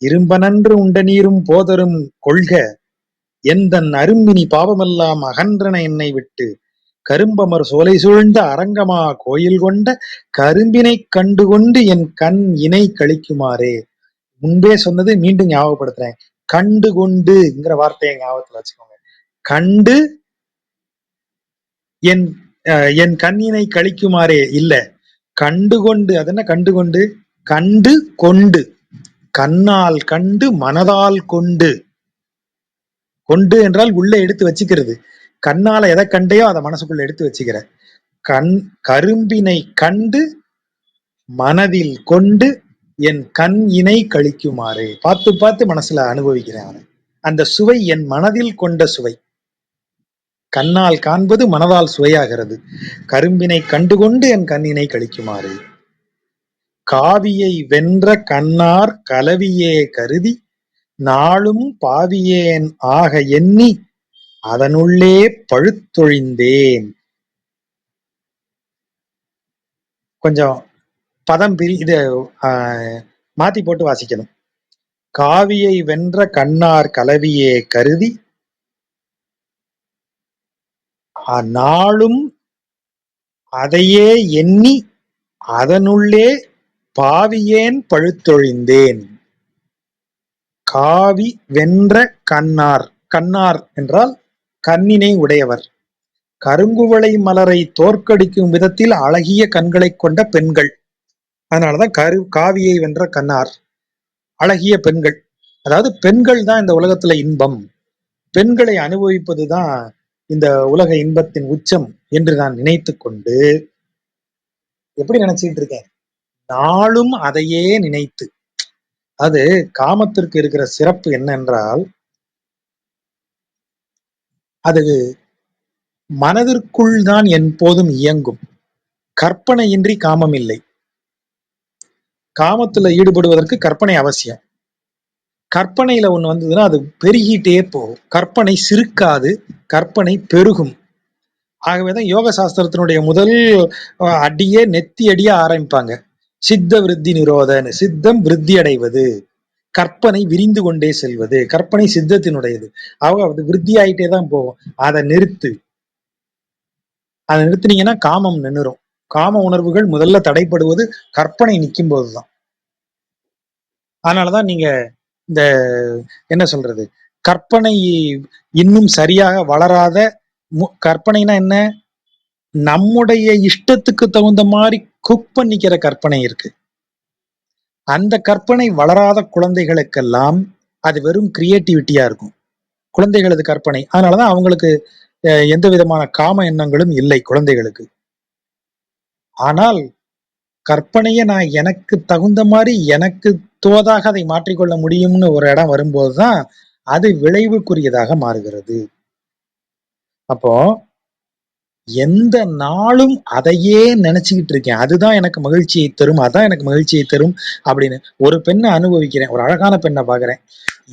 இரும்பனன்று உண்ட நீரும் போதரும் கொள்க, எந்தன் அரும்பினி பாவமெல்லாம் அகன்றன என்னை விட்டு, கரும்பமர் சோலை சூழ்ந்த அரங்கமா கோயில் கொண்ட கரும்பினை கண்டு கொண்டு என் கண் இணை கழிக்குமாறே. முன்பே சொன்னது மீண்டும் ஞாபகப்படுத்துறேன், கண்டு கொண்டுங்கிற வார்த்தையை ஞாபகத்துல வச்சுக்கோங்க. கண்டு என் என் கண்ணினை கழிக்குமாறே இல்ல, கண்டு கொண்டு. அது என்ன கண்டு கொண்டு, கண்டு கொண்டு, கண்ணால் கண்டு மனதால் கொண்டு. கொண்டு என்றால் உள்ள எடுத்து வச்சுக்கிறது, கண்ணால எதை கண்டையோ அதை மனசுக்குள்ள எடுத்து வச்சுக்கிற. கண் கரும்பினை கண்டு மனதில் கொண்டு என் கண் இணை கழிக்குமாறு, பார்த்து பார்த்து மனசுல அனுபவிக்கிறேன். அந்த சுவை என் மனதில் கொண்ட சுவை, கண்ணால் காண்பது மனதால் சுவையாகிறது. கரும்பினை கண்டுகொண்டு என் கண்ணினை கழிக்குமாறு, காவியை வென்ற கண்ணார் கலவியே கருதி நாளும் பாவியேன் ஆக எண்ணி அதனுள்ளே பழுத்தொழிந்தேன். கொஞ்சம் பதம் இத மாத்தி போட்டு வாசிக்கணும். காவியை வென்ற கண்ணார் கலவியே கருதி நாளும் அதையே எண்ணி அதனுள்ளே பாவியேன் பழுத்தொழிந்தேன். காவி வென்ற கண்ணார், கண்ணார் என்றால் கண்ணினை உடையவர். கருங்குவளை மலரை தோற்கடிக்கும் விதத்தில் அழகிய கண்களை கொண்ட பெண்கள். அதனாலதான் காவியை வென்ற கண்ணார், அழகிய பெண்கள். அதாவது பெண்கள் தான் இந்த உலகத்துல இன்பம், பெண்களை அனுபவிப்பதுதான் இந்த உலக இன்பத்தின் உச்சம் என்று நான் நினைத்து கொண்டு எப்படி நினைச்சிட்டு இருக்கேன், நாளும் அதையே நினைத்து. அது காமத்திற்கு இருக்கிற சிறப்பு என்னென்றால், அது மனதிற்குள் தான் எப்போதும் இயங்கும். கற்பனையின்றி காமம் இல்லை. காமத்துல ஈடுபடுவதற்கு கற்பனை அவசியம். கற்பனையில ஒண்ணு வந்ததுன்னா அது பெருகிட்டே போகும். கற்பனை சிறுக்காது, கற்பனை பெருகும். ஆகவேதான் யோக சாஸ்திரத்தினுடைய முதல் அடியே நெத்தி அடியே ஆரம்பிப்பாங்க. சித்த விருத்தி நிரோதன்னு. சித்தம் விருத்தி அடைவது, கற்பனை விரிந்து கொண்டே செல்வது. கற்பனை சித்தத்தினுடையது. அவங்க அது விருத்தி ஆயிட்டே தான் போகும். அதை நிறுத்து. அதை நிறுத்தினீங்கன்னா காமம் நின்றுரும். காம உணர்வுகள் முதல்ல தடைப்படுவது கற்பனை நிற்கும் போதுதான். அதனாலதான் நீங்க இந்த என்ன சொல்றது, கற்பனை இன்னும் சரியாக வளராத, கற்பனைனா என்ன, நம்முடைய இஷ்டத்துக்கு தகுந்த மாதிரி குக் பண்ணிக்கிற கற்பனை இருக்கு. அந்த கற்பனை வளராத குழந்தைகளுக்கெல்லாம் அது வெறும் கிரியேட்டிவிட்டியா இருக்கும், குழந்தைகளது கற்பனை. அதனாலதான் அவங்களுக்கு எந்த விதமான காம எண்ணங்களும் இல்லை குழந்தைகளுக்கு. ஆனால் கற்பனையை நான் எனக்கு தகுந்த மாதிரி எனக்கு தோதாக அதை மாற்றிக்கொள்ள முடியும்னு ஒரு இடம் வரும்போதுதான் அது விளைவுக்குரியதாக மாறுகிறது. அப்போ எந்த நாளும் அதையே நினைச்சுக்கிட்டு இருக்கேன், அதுதான் எனக்கு மகிழ்ச்சியை தரும், அதான் எனக்கு மகிழ்ச்சியை தரும் அப்படின்னு. ஒரு பெண்ணை அனுபவிக்கிறேன், ஒரு அழகான பெண்ணை பாக்குறேன்,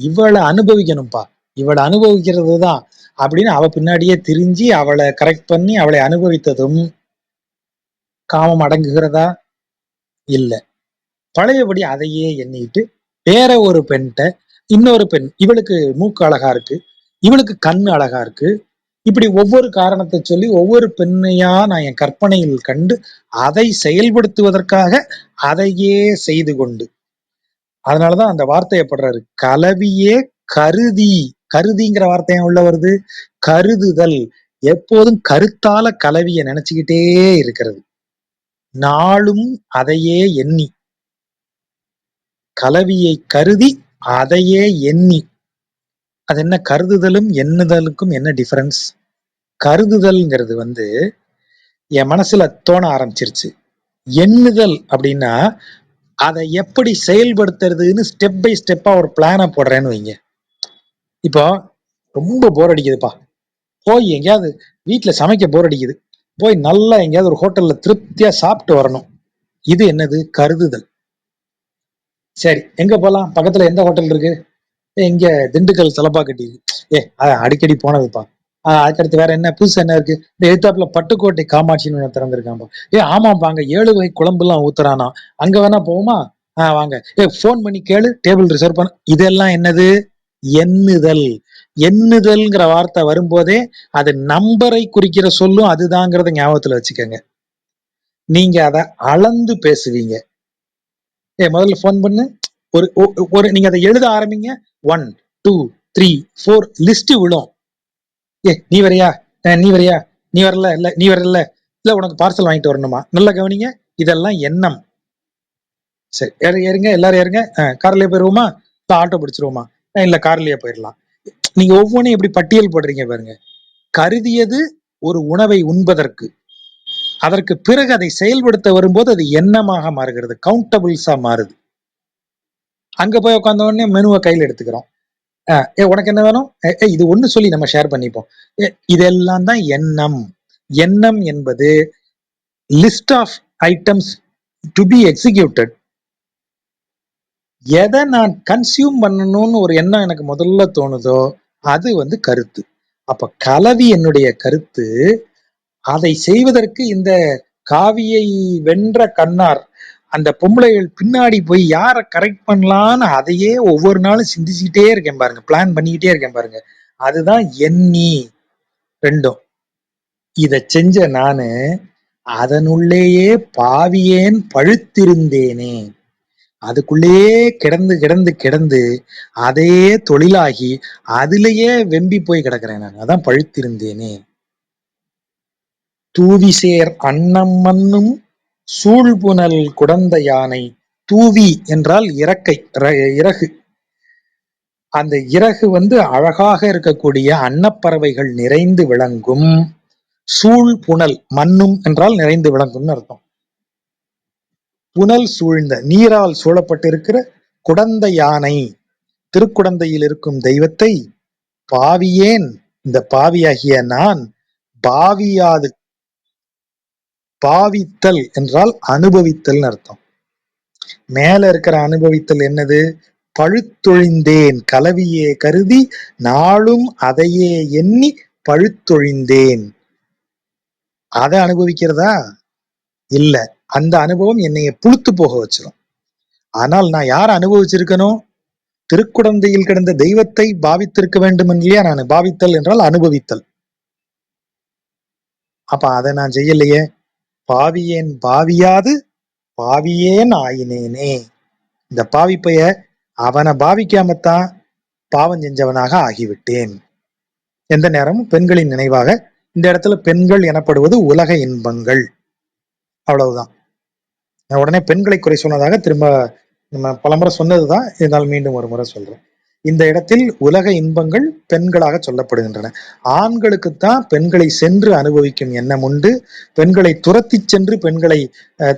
இவளை அனுபவிக்கணும்பா, இவளை அனுபவிக்கிறது தான் அப்படின்னு அவ பின்னாடியே திரிஞ்சு அவளை கரெக்ட் பண்ணி அவளை அனுபவித்ததும் காமம் அடங்குகிறதா? இல்ல. பழையபடி அதையே எண்ணிட்டு வேற ஒரு பெண்கிட்ட, இன்னொரு பெண், இவளுக்கு மூக்கு அழகா இருக்கு, இவளுக்கு கண்ணு அழகா இருக்கு, இப்படி ஒவ்வொரு காரணத்தை சொல்லி ஒவ்வொரு பெண்ணையா நான் என் கற்பனையில் கண்டு அதை செயல்படுத்துவதற்காக அதையே செய்து கொண்டு. அதனாலதான் அந்த வார்த்தையை படுறாரு, கலவியே கருதி. கருதிங்கிற வார்த்தையா உள்ள வருது, கருதுதல். எப்போதும் கருத்தால கலவிய நினைச்சுக்கிட்டே இருக்கிறது, நாளும் அதையே எண்ணி. கலவியை கருதி அதையே எண்ணி. அது என்ன, கருதுதலும் எண்ணுதலுக்கும் என்ன டிஃபரன்ஸ்? கருதுதல்ங்கிறது என் மனசுல தோண ஆரம்பிச்சிருச்சு. எண்ணுதல் அப்படின்னா அதை எப்படி செயல்படுத்துறதுன்னு ஸ்டெப் பை ஸ்டெப்பா ஒரு பிளானை போடுறேன்னு வைங்க. இப்போ ரொம்ப போர் அடிக்குதுப்பா, போய் எங்கேயாவது வீட்டுல சமைக்க போர் அடிக்குது, போய் நல்லா எங்கேயாவது ஒரு ஹோட்டல்ல திருப்தியா சாப்பிட்டு வரணும். இது என்னது, கருதுதல். சரி, எங்க போலாம், பக்கத்துல எந்த ஹோட்டல் இருக்கு, இங்க திண்டுக்கல் தலப்பா கட்டி, அடிக்கடி போனதுப்பா. அதுக்கடுத்து வேற என்ன புதுசு என்ன இருக்கு, இந்த எதிர்த்தாப்புல பட்டுக்கோட்டை காமாட்சின்னு திறந்திருக்கான்பா. ஆமாப்பா, அங்க 7 வகை குழம்பு எல்லாம் ஊத்துறானா, அங்க வேணா போவோமா? வாங்க, போன் பண்ணி கேளு, டேபிள் ரிசர்வ் பண்ண. இதெல்லாம் என்னது, எண்ணுதல். எண்ணுதல்ங்கிற வார்த்தை வரும்போதே அது நம்பரை குறிக்கிற சொல்லும் அதுதாங்கிறத ஞாபகத்துல வச்சுக்கோங்க. நீங்க அதை அளந்து பேசுவீங்க. முதல்ல போன் பண்ணு, ஒரு நீங்க அதை எழுத ஆரம்பிங்க, 1 2 3 4 லிஸ்ட் விழும். நீ வரையா, நீ வரையா, நீ வரல, இல்ல நீ வரல, இல்ல உனக்கு பார்சல் வாங்கிட்டு வரணுமா, நல்லா கவனிங்க. இதெல்லாம் எண்ணம். சரி, ஏறுங்க, எல்லாரும் ஏறுங்க, கார்லயே போயிருவோமா, ஆட்டோ பிடிச்சிருவோமா, இல்ல கார்லயே போயிடலாம். நீங்க ஒவ்வொன்றும் எப்படி பட்டியல் போடுறீங்க பாருங்க. கருதியது ஒரு உணவை உண்பதற்கு, அதற்கு பிறகு அதை செயல்படுத்த வரும்போது அது எண்ணமாக மாறுகிறது, கவுண்டபிள்ஸா மாறுது. அங்க போய் உட்கார்ந்த உடனே மெனுவை கையில் எடுத்துக்கிறோம். உனக்கு என்ன வேணும், இது ஒண்ணு சொல்லி நம்ம ஷேர் பண்ணிப்போம். இதெல்லாம் தான் எண்ணம். எண்ணம் என்பது list of items to be executed. எதை நான் கன்சியூம் பண்ணணும்னு ஒரு எண்ணம் எனக்கு முதல்ல தோணுதோ அது கருத்து. அப்ப கலவி என்னுடைய கருத்து. அதை செய்வதற்கு இந்த காவியை வென்ற கண்ணார் அந்த பொம்பளைகள் பின்னாடி போய் யாரை கரெக்ட் பண்ணலான்னு அதையே ஒவ்வொரு நாளும் சிந்திச்சுக்கிட்டே இருக்கேன் பாருங்க, பிளான் பண்ணிக்கிட்டே இருக்கேன் பாருங்க. அதுதான் எண்ணி ரெண்டும். இத செஞ்ச நானு அதனுள்ளேயே பாவியேன் பழுத்திருந்தேனே. அதுக்குள்ளேயே கிடந்து கிடந்து கிடந்து அதையே தொழிலாகி அதிலேயே வெம்பி போய் கிடக்குறேன் நான். அதான் பழுத்திருந்தேனே. தூவிசேர் அன்னம் மன்னும் சூழ்புனல் குடந்த யானை. தூவி என்றால் இறக்கை, இறகு. அந்த இறகு அழகாக இருக்கக்கூடிய அன்னப்பறவைகள் நிறைந்து விளங்கும் சூழ் புனல். மன்னும் என்றால் நிறைந்து விளங்கும்னு அர்த்தம். புனல் சூழ்ந்த, நீரால் சூழப்பட்டிருக்கிற குடந்த யானை, திருக்குடந்தையில் இருக்கும் தெய்வத்தை பாவியேன், இந்த பாவியாகிய நான் பாவியாது. பாவித்தல் என்றால் அனுபவித்தல் அர்த்தம். மேல இருக்கிற அனுபவித்தல் என்னது? பழுத்தொழிந்தேன் கலவியே கருதி நாளும் அதையே எண்ணி பழுத்தொழிந்தேன். அதை அனுபவிக்கிறதா? இல்ல. அந்த அனுபவம் என்னைய புழுத்து போக வச்சிடும். ஆனால் நான் யார அனுபவிச்சிருக்கணும்? திருக்குடந்தையில் கிடந்த தெய்வத்தை பாவித்திருக்க வேண்டும் இல்லையா? நான் பாவித்தல் என்றால் அனுபவித்தல். அப்ப அதை நான் செய்யலையே. பாவியேன் பாவியாது பாவியேன் ஆயினேனே. இந்த பாவிப்பைய அவனை பாவிக்காமத்தான் பாவம் செஞ்சவனாக ஆகிவிட்டேன். எந்த நேரமும் பெண்களின் நினைவாக. இந்த இடத்துல பெண்கள் எனப்படுவது உலக இன்பங்கள். அவ்வளவுதான். நான் உடனே பெண்களை குறை சொன்னதாக திரும்ப நம்ம பலமுறை சொன்னதுதான், இருந்தாலும் மீண்டும் ஒரு முறை சொல்றேன். இந்த இடத்தில் உலக இன்பங்கள் பெண்களாக சொல்லப்படுகின்றன. ஆண்களுக்குத்தான் பெண்களை சென்று அனுபவிக்கும் எண்ணம் உண்டு. பெண்களை துரத்தி சென்று பெண்களை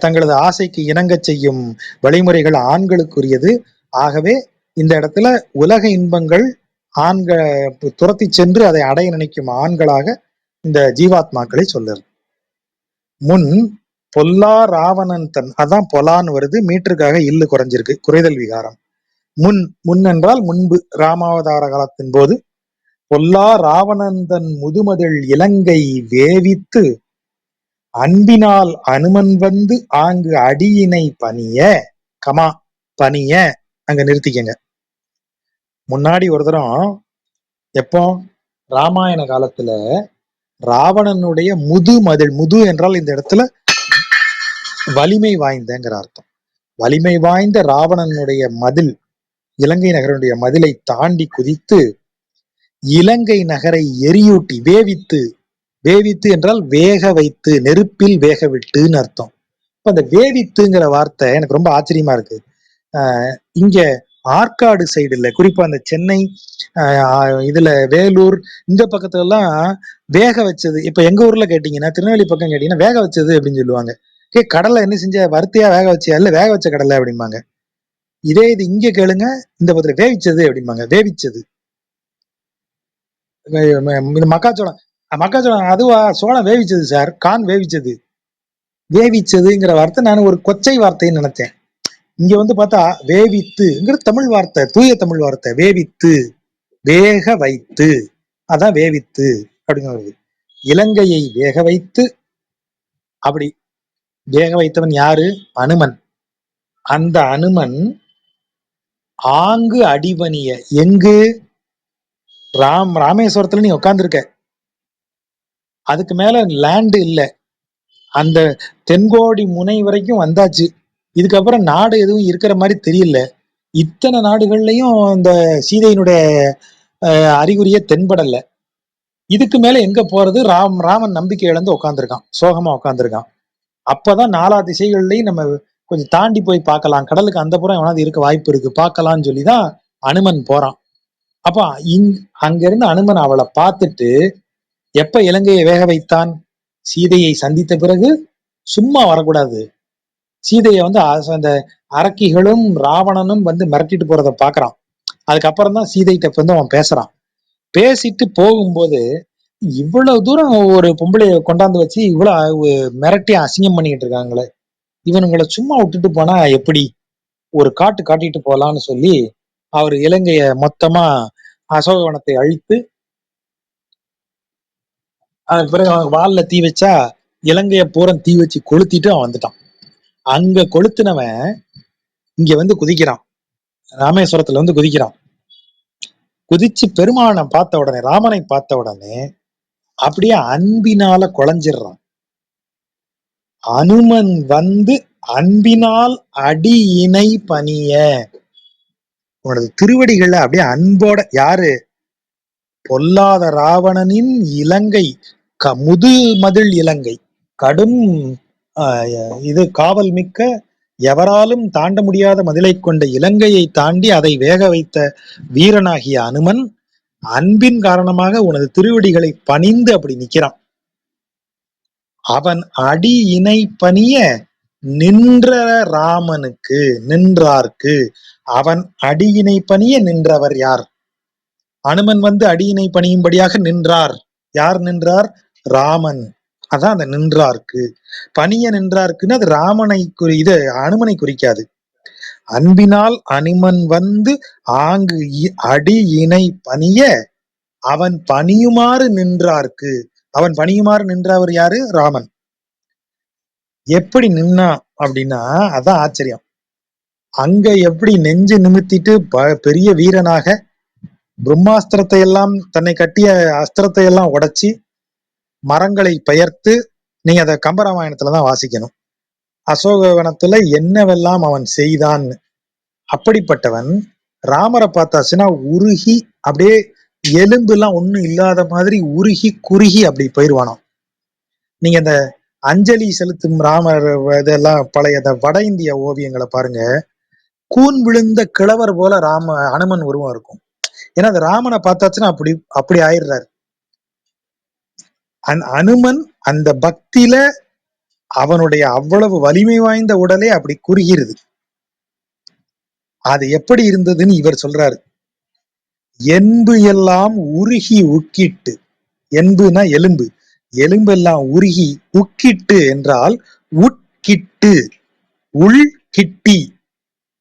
தங்களது ஆசைக்கு இணங்க செய்யும் வழிமுறைகள் ஆண்களுக்குரியது. ஆகவே இந்த இடத்துல உலக இன்பங்கள் ஆண்கள் துரத்தி சென்று அதை அடைய நினைக்கும் ஆண்களாக இந்த ஜீவாத்மாக்களை சொல்லுறது. முன் பொல்லா ராவணன் தன், அதான் பொலான்னு வருது, மீட்டருக்காக இல்லு குறைஞ்சிருக்கு, குறைதல் விகாரம். முன் என்றால் முன்பு, ராமாவதார காலத்தின் போது பொல்லா ராவணந்தன் முதுமதில் இலங்கை வேவித்து அன்பினால் அனுமன் ஆங்கு அடியினை பணிய. கமா பணிய அங்க நிறுத்திக்கங்க. முன்னாடி ஒரு தரம், எப்போ? ராமாயண காலத்துல ராவணனுடைய முதுமதில், முது என்றால் இந்த இடத்துல வலிமை வாய்ந்தங்கிற அர்த்தம். வலிமை வாய்ந்த ராவணனுடைய மதில், இலங்கை நகரனுடைய மதிலை தாண்டி குதித்து இலங்கை நகரை எரியூட்டி, வேவித்து, வேவித்து என்றால் வேக வைத்து, நெருப்பில் வேக விட்டுன்னு அர்த்தம். இப்ப அந்த வேவித்துங்கிற வார்த்தை எனக்கு ரொம்ப ஆச்சரியமா இருக்கு. இங்க ஆற்காடு சைடு இல்ல, குறிப்பா அந்த சென்னை இதுல வேலூர் இந்த பக்கத்துல எல்லாம் வேக வச்சது. இப்ப எங்க ஊர்ல கேட்டீங்கன்னா, திருநெல்வேலி பக்கம் கேட்டீங்கன்னா வேக வச்சது அப்படின்னு சொல்லுவாங்க. கடலை என்ன செஞ்ச, வறுத்தியா வேக வச்சியா? இல்ல வேக வச்ச கடலை அப்படிம்பாங்க. இதே இது இங்க கேளுங்க, இந்த பக்கத்துல வேவிச்சது அப்படிம்பாங்க. வேவிச்சது. மக்காச்சோளம், மக்காச்சோளம் அதுவா? சோளம் வேவிச்சது சார், கான் வேவிச்சது. வேவிச்சதுங்கிற வார்த்தை நான் ஒரு கொச்சை வார்த்தைன்னு நினைச்சேன். இங்க பார்த்தா வேவித்துங்கிற தமிழ் வார்த்தை, தூய தமிழ் வார்த்தை. வேவித்து, வேக வைத்து, அதான் வேவித்து அப்படிங்கிறது. இலங்கையை வேக வைத்து, அப்படி வேக வைத்தவன் யாரு? அனுமன். அந்த அனுமன் ஆங்கு அடிபணிய, எங்கு? ராமேஸ்வரத்துல நீ உட்கார்ந்துருக்க, அதுக்கு மேல லேண்டு இல்ல, அந்த தென்கோடி முனை வரைக்கும் வந்தாச்சு. இதுக்கப்புறம் நாடு எதுவும் இருக்கிற மாதிரி தெரியல. இத்தனை நாடுகள்லயும் இந்த சீதையினுடைய அறிகுறிய தென்படல. இதுக்கு மேல எங்க போறது? ராமன் நம்பிக்கை இழந்து உட்காந்துருக்கான், சோகமா உட்காந்துருக்கான். அப்பதான் நாலா திசைகள்லையும் நம்ம கொஞ்சம் தாண்டி போய் பார்க்கலாம், கடலுக்கு அந்த புறம் எவனாவது இருக்க வாய்ப்பு இருக்கு, பார்க்கலாம்னு சொல்லிதான் அனுமன் போறான். அப்ப அங்கிருந்து அனுமன் அவளை பார்த்துட்டு எப்ப இலங்கையை வேக வைத்தான்? சீதையை சந்தித்த பிறகு. சும்மா வரக்கூடாது. சீதையை அந்த அரக்கிகளும் ராவணனும் மிரட்டிட்டு போறத பாக்குறான். அதுக்கப்புறம் தான் சீதைகிட்ட அவன் பேசுறான். பேசிட்டு போகும்போது, இவ்வளவு தூரம் ஒரு பொம்பளைய கொண்டாந்து வச்சு இவ்வளவு மிரட்டி அசிங்கம் பண்ணிக்கிட்டு இருக்காங்களே, இவனுங்களை சும்மா விட்டுட்டு போனா எப்படி? ஒரு காட்டு காட்டிட்டு போலான்னு சொல்லி அவர் இலங்கைய மொத்தமா அசோகவனத்தை அழித்து, அதுக்கு பிறகு அவன் வால்ல தீ வச்சா இலங்கைய பூரா தீ வச்சு கொளுத்திட்டு அவன் வந்துட்டான். அங்க கொளுத்துனவன் இங்க வந்து குதிக்கிறான், ராமேஸ்வரத்துல வந்து குதிக்கிறான். குதிச்சு பெருமானை பார்த்த உடனே, ராமனை பார்த்த உடனே அப்படியே அன்பினால குழஞ்சிடுறான். அனுமன் வந்து அன்பினால் அடி இணை பணிய, உனது திருவடிகள்ல அப்படியே அன்போட, யாரு? பொல்லாத ராவணனின் இலங்கை, முது மதில் இலங்கை, கடும் இது காவல் மிக்க, எவராலும் தாண்ட முடியாத மதிலை கொண்ட இலங்கையை தாண்டி அதை வேக வைத்த வீரனாகிய அனுமன் அன்பின் காரணமாக உனது திருவடிகளை பணிந்து அப்படி நிக்கிறான். அவன் அடி இணை பணிய நின்ற ராமனுக்கு, நின்றார்க்கு, அவன் அடியினை பணிய நின்றவர் யார்? அனுமன் வந்து அடியினை பணியும்படியாக நின்றார். யார் நின்றார்? ராமன். அதான் அந்த நின்றார்க்கு. பணிய நின்றார்க்குன்னு அது ராமனை இது அனுமனை குறிக்காது. அன்பினால் அனுமன் வந்து ஆங்கு அடி இணை பணிய அவன் பணியுமாறு நின்றார்க்கு. அவன் பணியுமாறு நின்றவர் யாரு? ராமன். எப்படி நின்னா அப்படின்னா அதான் ஆச்சரியம். அங்க எப்படி நெஞ்சு நிமித்திட்டு பெரிய வீரனாக பிரம்மாஸ்திரத்தை எல்லாம், தன்னை கட்டிய அஸ்திரத்தை எல்லாம் உடைச்சி மரங்களை பெயர்த்து, நீங்க அதை கம்பராமாயணத்துலதான் வாசிக்கணும். அசோகவனத்துல என்னவெல்லாம் அவன் செய்தான். அப்படிப்பட்டவன் ராமரை பார்த்தாச்சுன்னா உருகி அப்படியே எலும்பு எல்லாம் ஒண்ணும் இல்லாத மாதிரி உருகி குறுகி அப்படி போயிருவானாம். நீங்க இந்த அஞ்சலி செலுத்தும் ராமர் இதெல்லாம் பழைய வட இந்திய ஓவியங்களை பாருங்க, கூன் விழுந்த கிழவர் போல அனுமன் உருவம் இருக்கும். ஏன்னா அந்த ராமனை பார்த்தாச்சுன்னா அப்படி அப்படி ஆயிடுறாரு. அனுமன் அந்த பக்தியில அவனுடைய அவ்வளவு வலிமை வாய்ந்த உடலே அப்படி குறுகிறது. அது எப்படி இருந்ததுன்னு இவர் சொல்றாரு. என்பு எல்லாம் உருகி உக்கிட்டு, என்புனா எலும்பு, எலும்பெல்லாம் உருகி, உக்கிட்டு என்றால் உட்கிட்டு, உள்கிட்டி,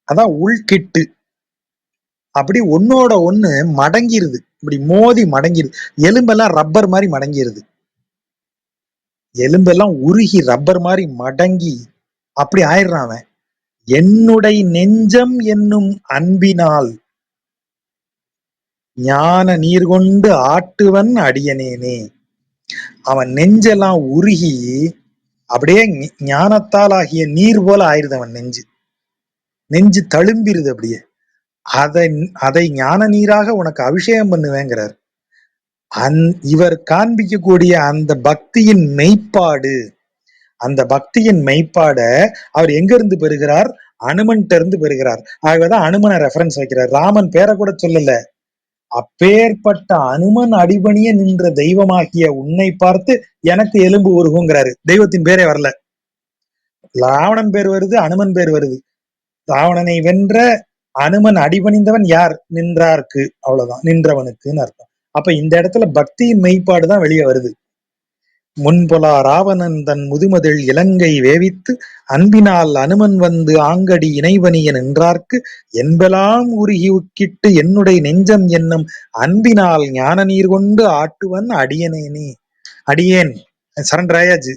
அதான் உள்கிட்டு, அப்படி ஒன்னோட ஒண்ணு மடங்கிருது, இப்படி மோதி மடங்கிருது. எலும்பெல்லாம் ரப்பர் மாதிரி மடங்கிருது, எலும்பெல்லாம் உருகி ரப்பர் மாதிரி மடங்கி அப்படி ஆயிடுறான். என்னுடைய நெஞ்சம் என்னும் அன்பினால் ஞான நீர் கொண்டு ஆட்டுவன் அடியனேனே. அவன் நெஞ்செல்லாம் உருகி அப்படியே ஞானத்தால் ஆகிய நீர் போல ஆயிருது. அவன் நெஞ்சு தழும்பிருது அப்படியே. அதை ஞான நீராக உனக்கு அபிஷேகம் பண்ணுவேங்கிறார். இவர் காண்பிக்கக்கூடிய அந்த பக்தியின் மெய்ப்பாடு, அந்த பக்தியின் மெய்ப்பாட அவர் எங்க இருந்து பெறுகிறார்? அனுமன்ட்ட இருந்து பெறுகிறார். ஆகவேதான் அனுமனை ரெஃபரன்ஸ் வைக்கிறார். ராமன் பேரை கூட சொல்லல. அப்பேற்பட்ட அனுமன் அடிபணிய நின்ற தெய்வமாகிய உன்னை பார்த்து எனக்கு எலும்பு உருகுங்கிறாரு. தெய்வத்தின் பேரே வரல, ராவணன் பேர் வருது, அனுமன் பேர் வருது. ராவணனை வென்ற அனுமன் அடிபணிந்தவன் யார்? நின்றார்க்கு, அவ்வளவுதான், நின்றவனுக்குன்னு அர்த்தம். அப்ப இந்த இடத்துல பக்தியின் மெய்ப்பாடுதான் வெளியே வருது. முன்பொலா ராவணன் தன் முதுமதில் இலங்கை வேவித்து அன்பினால் அனுமன் வந்து ஆங்கடி இணைவனிய நின்றார்க்கு என்பெல்லாம் உருகி உக்கிட்டு என்னுடைய நெஞ்சம் என்னும் அன்பினால் ஞான நீர் கொண்டு ஆட்டுவன் அடியனேனே. அடியேன் சரண்டர் ஆயாச்சு,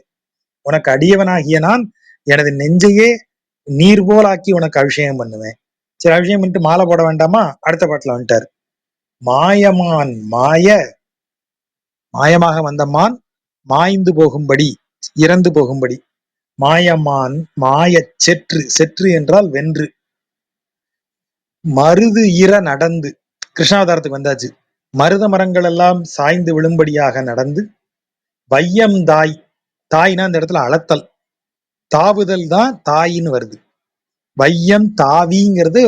உனக்கு அடியவனாகிய நான் எனது நெஞ்சையே நீர் போல் ஆக்கி உனக்கு அபிஷேகம் பண்ணுவேன். சரி, அபிஷேகம் பண்ணிட்டு மாலை போட வேண்டாமா? அடுத்த பாட்டுல வந்துட்டார். மாயமான் மாயமாக வந்த மான் மாய்ந்து போகும்படி, இறந்து போகும்படி, மாயமான் மாய செற்று என்றால் வென்று, மருது இற நடந்து, கிருஷ்ணாவதாரத்துக்கு வந்தாச்சு. மருத மரங்கள் எல்லாம் சாய்ந்து விழும்படியாக நடந்து, வையம் தாய்னா இந்த இடத்துல அளத்தல், தாவுதல் தான் தாயின்னு வருது. வையம் தாவிங்கிறது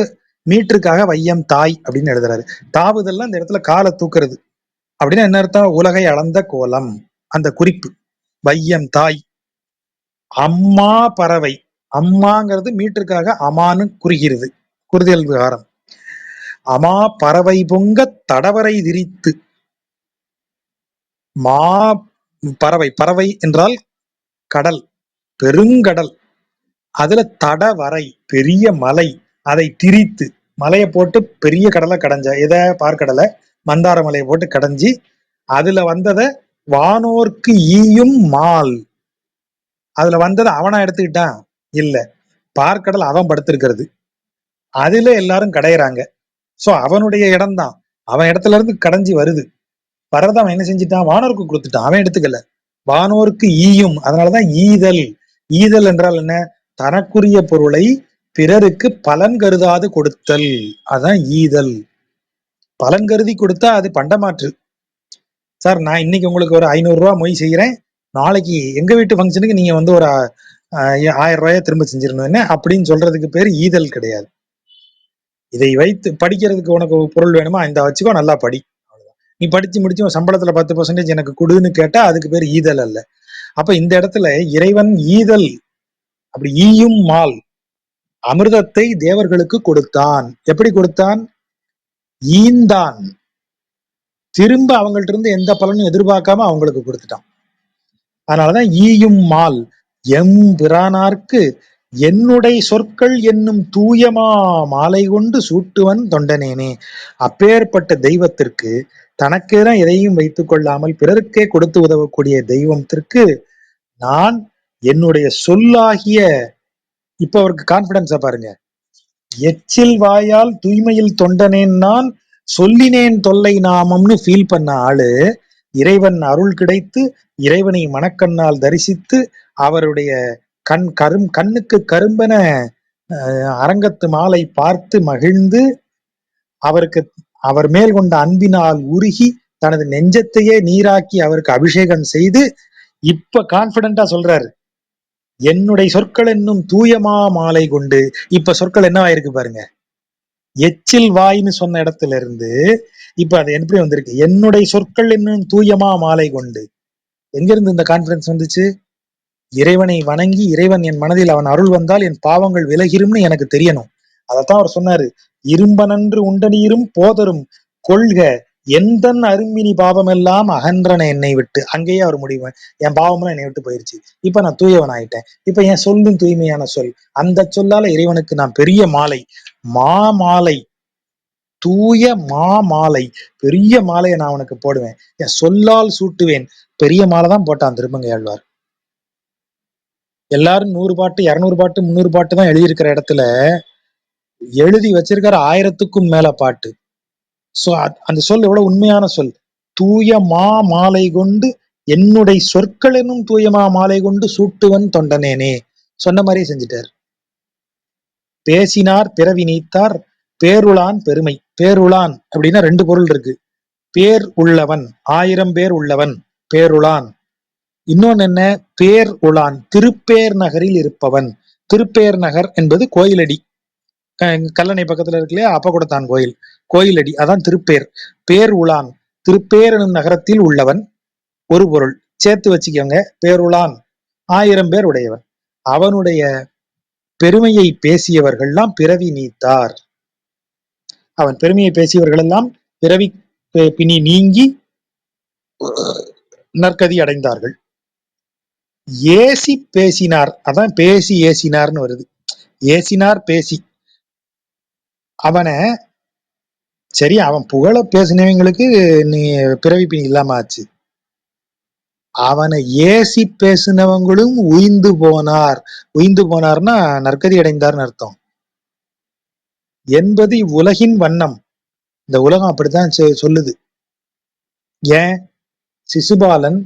மீட்டருக்காக வையம் தாய் அப்படின்னு எழுதுறாரு. தாவுதல்லாம் இந்த இடத்துல காலை தூக்குறது அப்படின்னா என்ன அர்த்தம்? உலகை அளந்த கோலம், அந்த குறிப்பு. வையம் தாய். அம்மா பறவை, அம்மாங்கிறது மீட்டருக்காக அமானு குறிகிறது, குறுதியல் விகாரம். அமா பறவை பொங்க தடவரை விரித்து, மா பறவை, பறவை என்றால் கடல், பெருங்கடல், அதுல தடவரை பெரிய மலை, அதை திரித்து, மலையை போட்டு பெரிய கடலை கடைஞ்ச, எதை? பார்க்கடலை, மந்தார மலையை போட்டு கடைஞ்சி அதுல வந்தத வானோர்க்கு ஈயும் மால், அதுல வந்ததை அவனா எடுத்துக்கிட்டான் இல்ல, பார்க்கடல் அவன் படுத்திருக்கிறது, அதுல எல்லாரும் கடையிறாங்க. சோ அவனுடைய இடம் தான், அவன் இடத்துல இருந்து கடைஞ்சி வருது. வரத அவன் என்ன செஞ்சுட்டான், வானோருக்கு கொடுத்துட்டான், அவன் எடுத்துக்கல. வானோருக்கு ஈயும், அதனாலதான் ஈதல். ஈதல் என்றால் என்ன, தனக்குரிய பொருளை பிறருக்கு பலன் கருதாது கொடுத்தல், அதான் ஈதல். பலன் கருதி கொடுத்தா அது பண்டமாற்று. சார் நான் இன்னைக்கு உங்களுக்கு ஒரு 500 ரூபாய் மொய் செய்யறேன், நாளைக்கு எங்க வீட்டு ஃபங்க்ஷனுக்கு நீங்க வந்து ஒரு 1000 ரூபாய திரும்ப செஞ்சிடணும் என்ன அப்படின்னு சொல்றதுக்கு பேர் ஈதல் கிடையாது. இதை வைத்து படிக்கிறதுக்கு உனக்கு பொருள் வேணுமா, இந்த வச்சுக்கோ, நல்லா படி, நீ படிச்சு முடிச்சு சம்பளத்துல 10% எனக்கு கொடுன்னு கேட்டா அதுக்கு பேர் ஈதல் அல்ல. அப்ப இந்த இடத்துல இறைவன் ஈதல், அப்படி ஈயும் மால் அமிர்தத்தை தேவர்களுக்கு கொடுத்தான். எப்படி கொடுத்தான், ஈந்தான், திரும்ப அவங்கள்ட்ட இருந்து எந்த பலனும் எதிர்பார்க்காம அவங்களுக்கு கொடுத்துட்டான். அதனாலதான் ஈயும் மால் எம் பிரானார்க்கு என்னுடைய சொற்கள் என்னும் தூயமா மாலை கொண்டு சூட்டுவன் தொண்டனேனே. அப்பேற்பட்ட தெய்வத்திற்கு, தனக்கேதான் எதையும் வைத்துக் கொள்ளாமல் பிறருக்கே கொடுத்து உதவக்கூடிய தெய்வத்திற்கு நான் என்னுடைய சொல்லாகிய, இப்ப அவருக்கு கான்பிடன்ஸா பாருங்க, எச்சில் வாயால் தூய்மையில் தொண்டனேன் நான் சொல்லினேன் தொல்லை நாமம்னு ஃபீல் பண்ண ஆளு, இறைவன் அருள் கிடைத்து இறைவனை மனக்கண்ணால் தரிசித்து அவருடைய கண்ணுக்கு கரும்பென அரங்கத்து மாலை பார்த்து மகிழ்ந்து அவருக்கு அவர் மேல் கொண்ட அன்பினால் உருகி தனது நெஞ்சத்தையே நீராக்கி அவருக்கு அபிஷேகம் செய்து இப்ப கான்பிடண்டா சொல்றாரு, என்னுடைய சொற்கள் என்னும் தூயமா மாலை கொண்டு. இப்ப சொற்கள் என்னவாயிருக்கு பாருங்க, எச்சில் வாயின்னு சொன்ன இடத்துல இருந்து இப்ப அது எப்படி வந்திருக்கு, என்னுடைய சொற்கள் என்னும் தூயமா மாலை கொண்டு. எங்க இருந்து இந்த கான்பிடன்ஸ் வந்துச்சு, இறைவனை வணங்கி இறைவன் என் மனதில் அவன் அருள் வந்தால் என் பாவங்கள் விலகிரும்னு எனக்கு தெரியணும். அதத்தான் அவர் சொன்னாரு, இரும்பனன்று உண்டனீரும் போதரும் கொள்க எந்தன் அரும்பினி பாவம் எல்லாம் அகன்றன என்னை விட்டு. அங்கேயே அவர் முடிவு, என் பாவம்லாம் என்னை விட்டு போயிருச்சு, இப்ப நான் தூயவன் ஆயிட்டேன், இப்ப என் சொல்லும் தூய்மையான சொல், அந்த சொல்லால இறைவனுக்கு நான் பெரிய மாலை, மாமாலை, தூய மாமாலை, பெரிய மாலையை நான் அவனுக்கு போடுவேன், என் சொல்லால் சூட்டுவேன். பெரிய மாலை தான் போட்டான் திருமங்கையாழ்வார். எல்லாரும் 100 பாட்டு 200 பாட்டு 300 பாட்டு தான் எழுதியிருக்கிற இடத்துல எழுதி வச்சிருக்கிற 1000க்கும் மேல பாட்டு. சோ அந்த சொல் எவ்வளவு உண்மையான சொல், தூய மாலை கொண்டு என்னுடைய சொற்கள் என்னும் தூயமா மாலை கொண்டு சூட்டுவன் தொண்டனேனே. சொன்ன மாதிரியே செஞ்சிட்டார். பேசினார் பிறவி நீத்தார் பேருளான் பெருமை. பேருளான் அப்படின்னா 2 பொருள் இருக்கு, பேர் உள்ளவன், 1000 பேர் உள்ளவன் பேருளான், இன்னொன்னு என்ன, பேர் உளான், திருப்பேர் நகரில் இருப்பவன். திருப்பேர் நகர் என்பது கோயிலடி, கல்லணை பக்கத்துல இருக்கு இல்லையா, அப்ப கூட தான் கோயில், கோயிலடி, அதான் திருப்பேர். பேர் உளான், திருப்பேர் எனும் நகரத்தில் உள்ளவன் ஒரு பொருள் சேர்த்து வச்சுக்கோங்க. பேருளான் 1000 பேர் உடையவன், அவனுடைய பெருமையை பேசியவர்கள்லாம் பிறவி நீத்தார். அவன் பெருமையை பேசியவர்கள் எல்லாம் பிறவி பிணி நீங்கி நற்கதி அடைந்தார்கள். ஏசி பேசினார், அதான் பேசி ஏசினார்னு வருது, ஏசினார் பேசி. அவனை சரி, அவன் புகழ பேசினவங்களுக்கு நீ பிறவி பிணி இல்லாம ஆச்சு, அவனை ஏசி பேசினவங்களும் உய்ந்து போனார். உய்ந்து போனார்னா நற்கதி அடைந்தார்னு அர்த்தம் என்பது இவ்வுலகின் வண்ணம். இந்த உலகம் அப்படித்தான் சொல்லுது. ஏன், சிசுபாலன்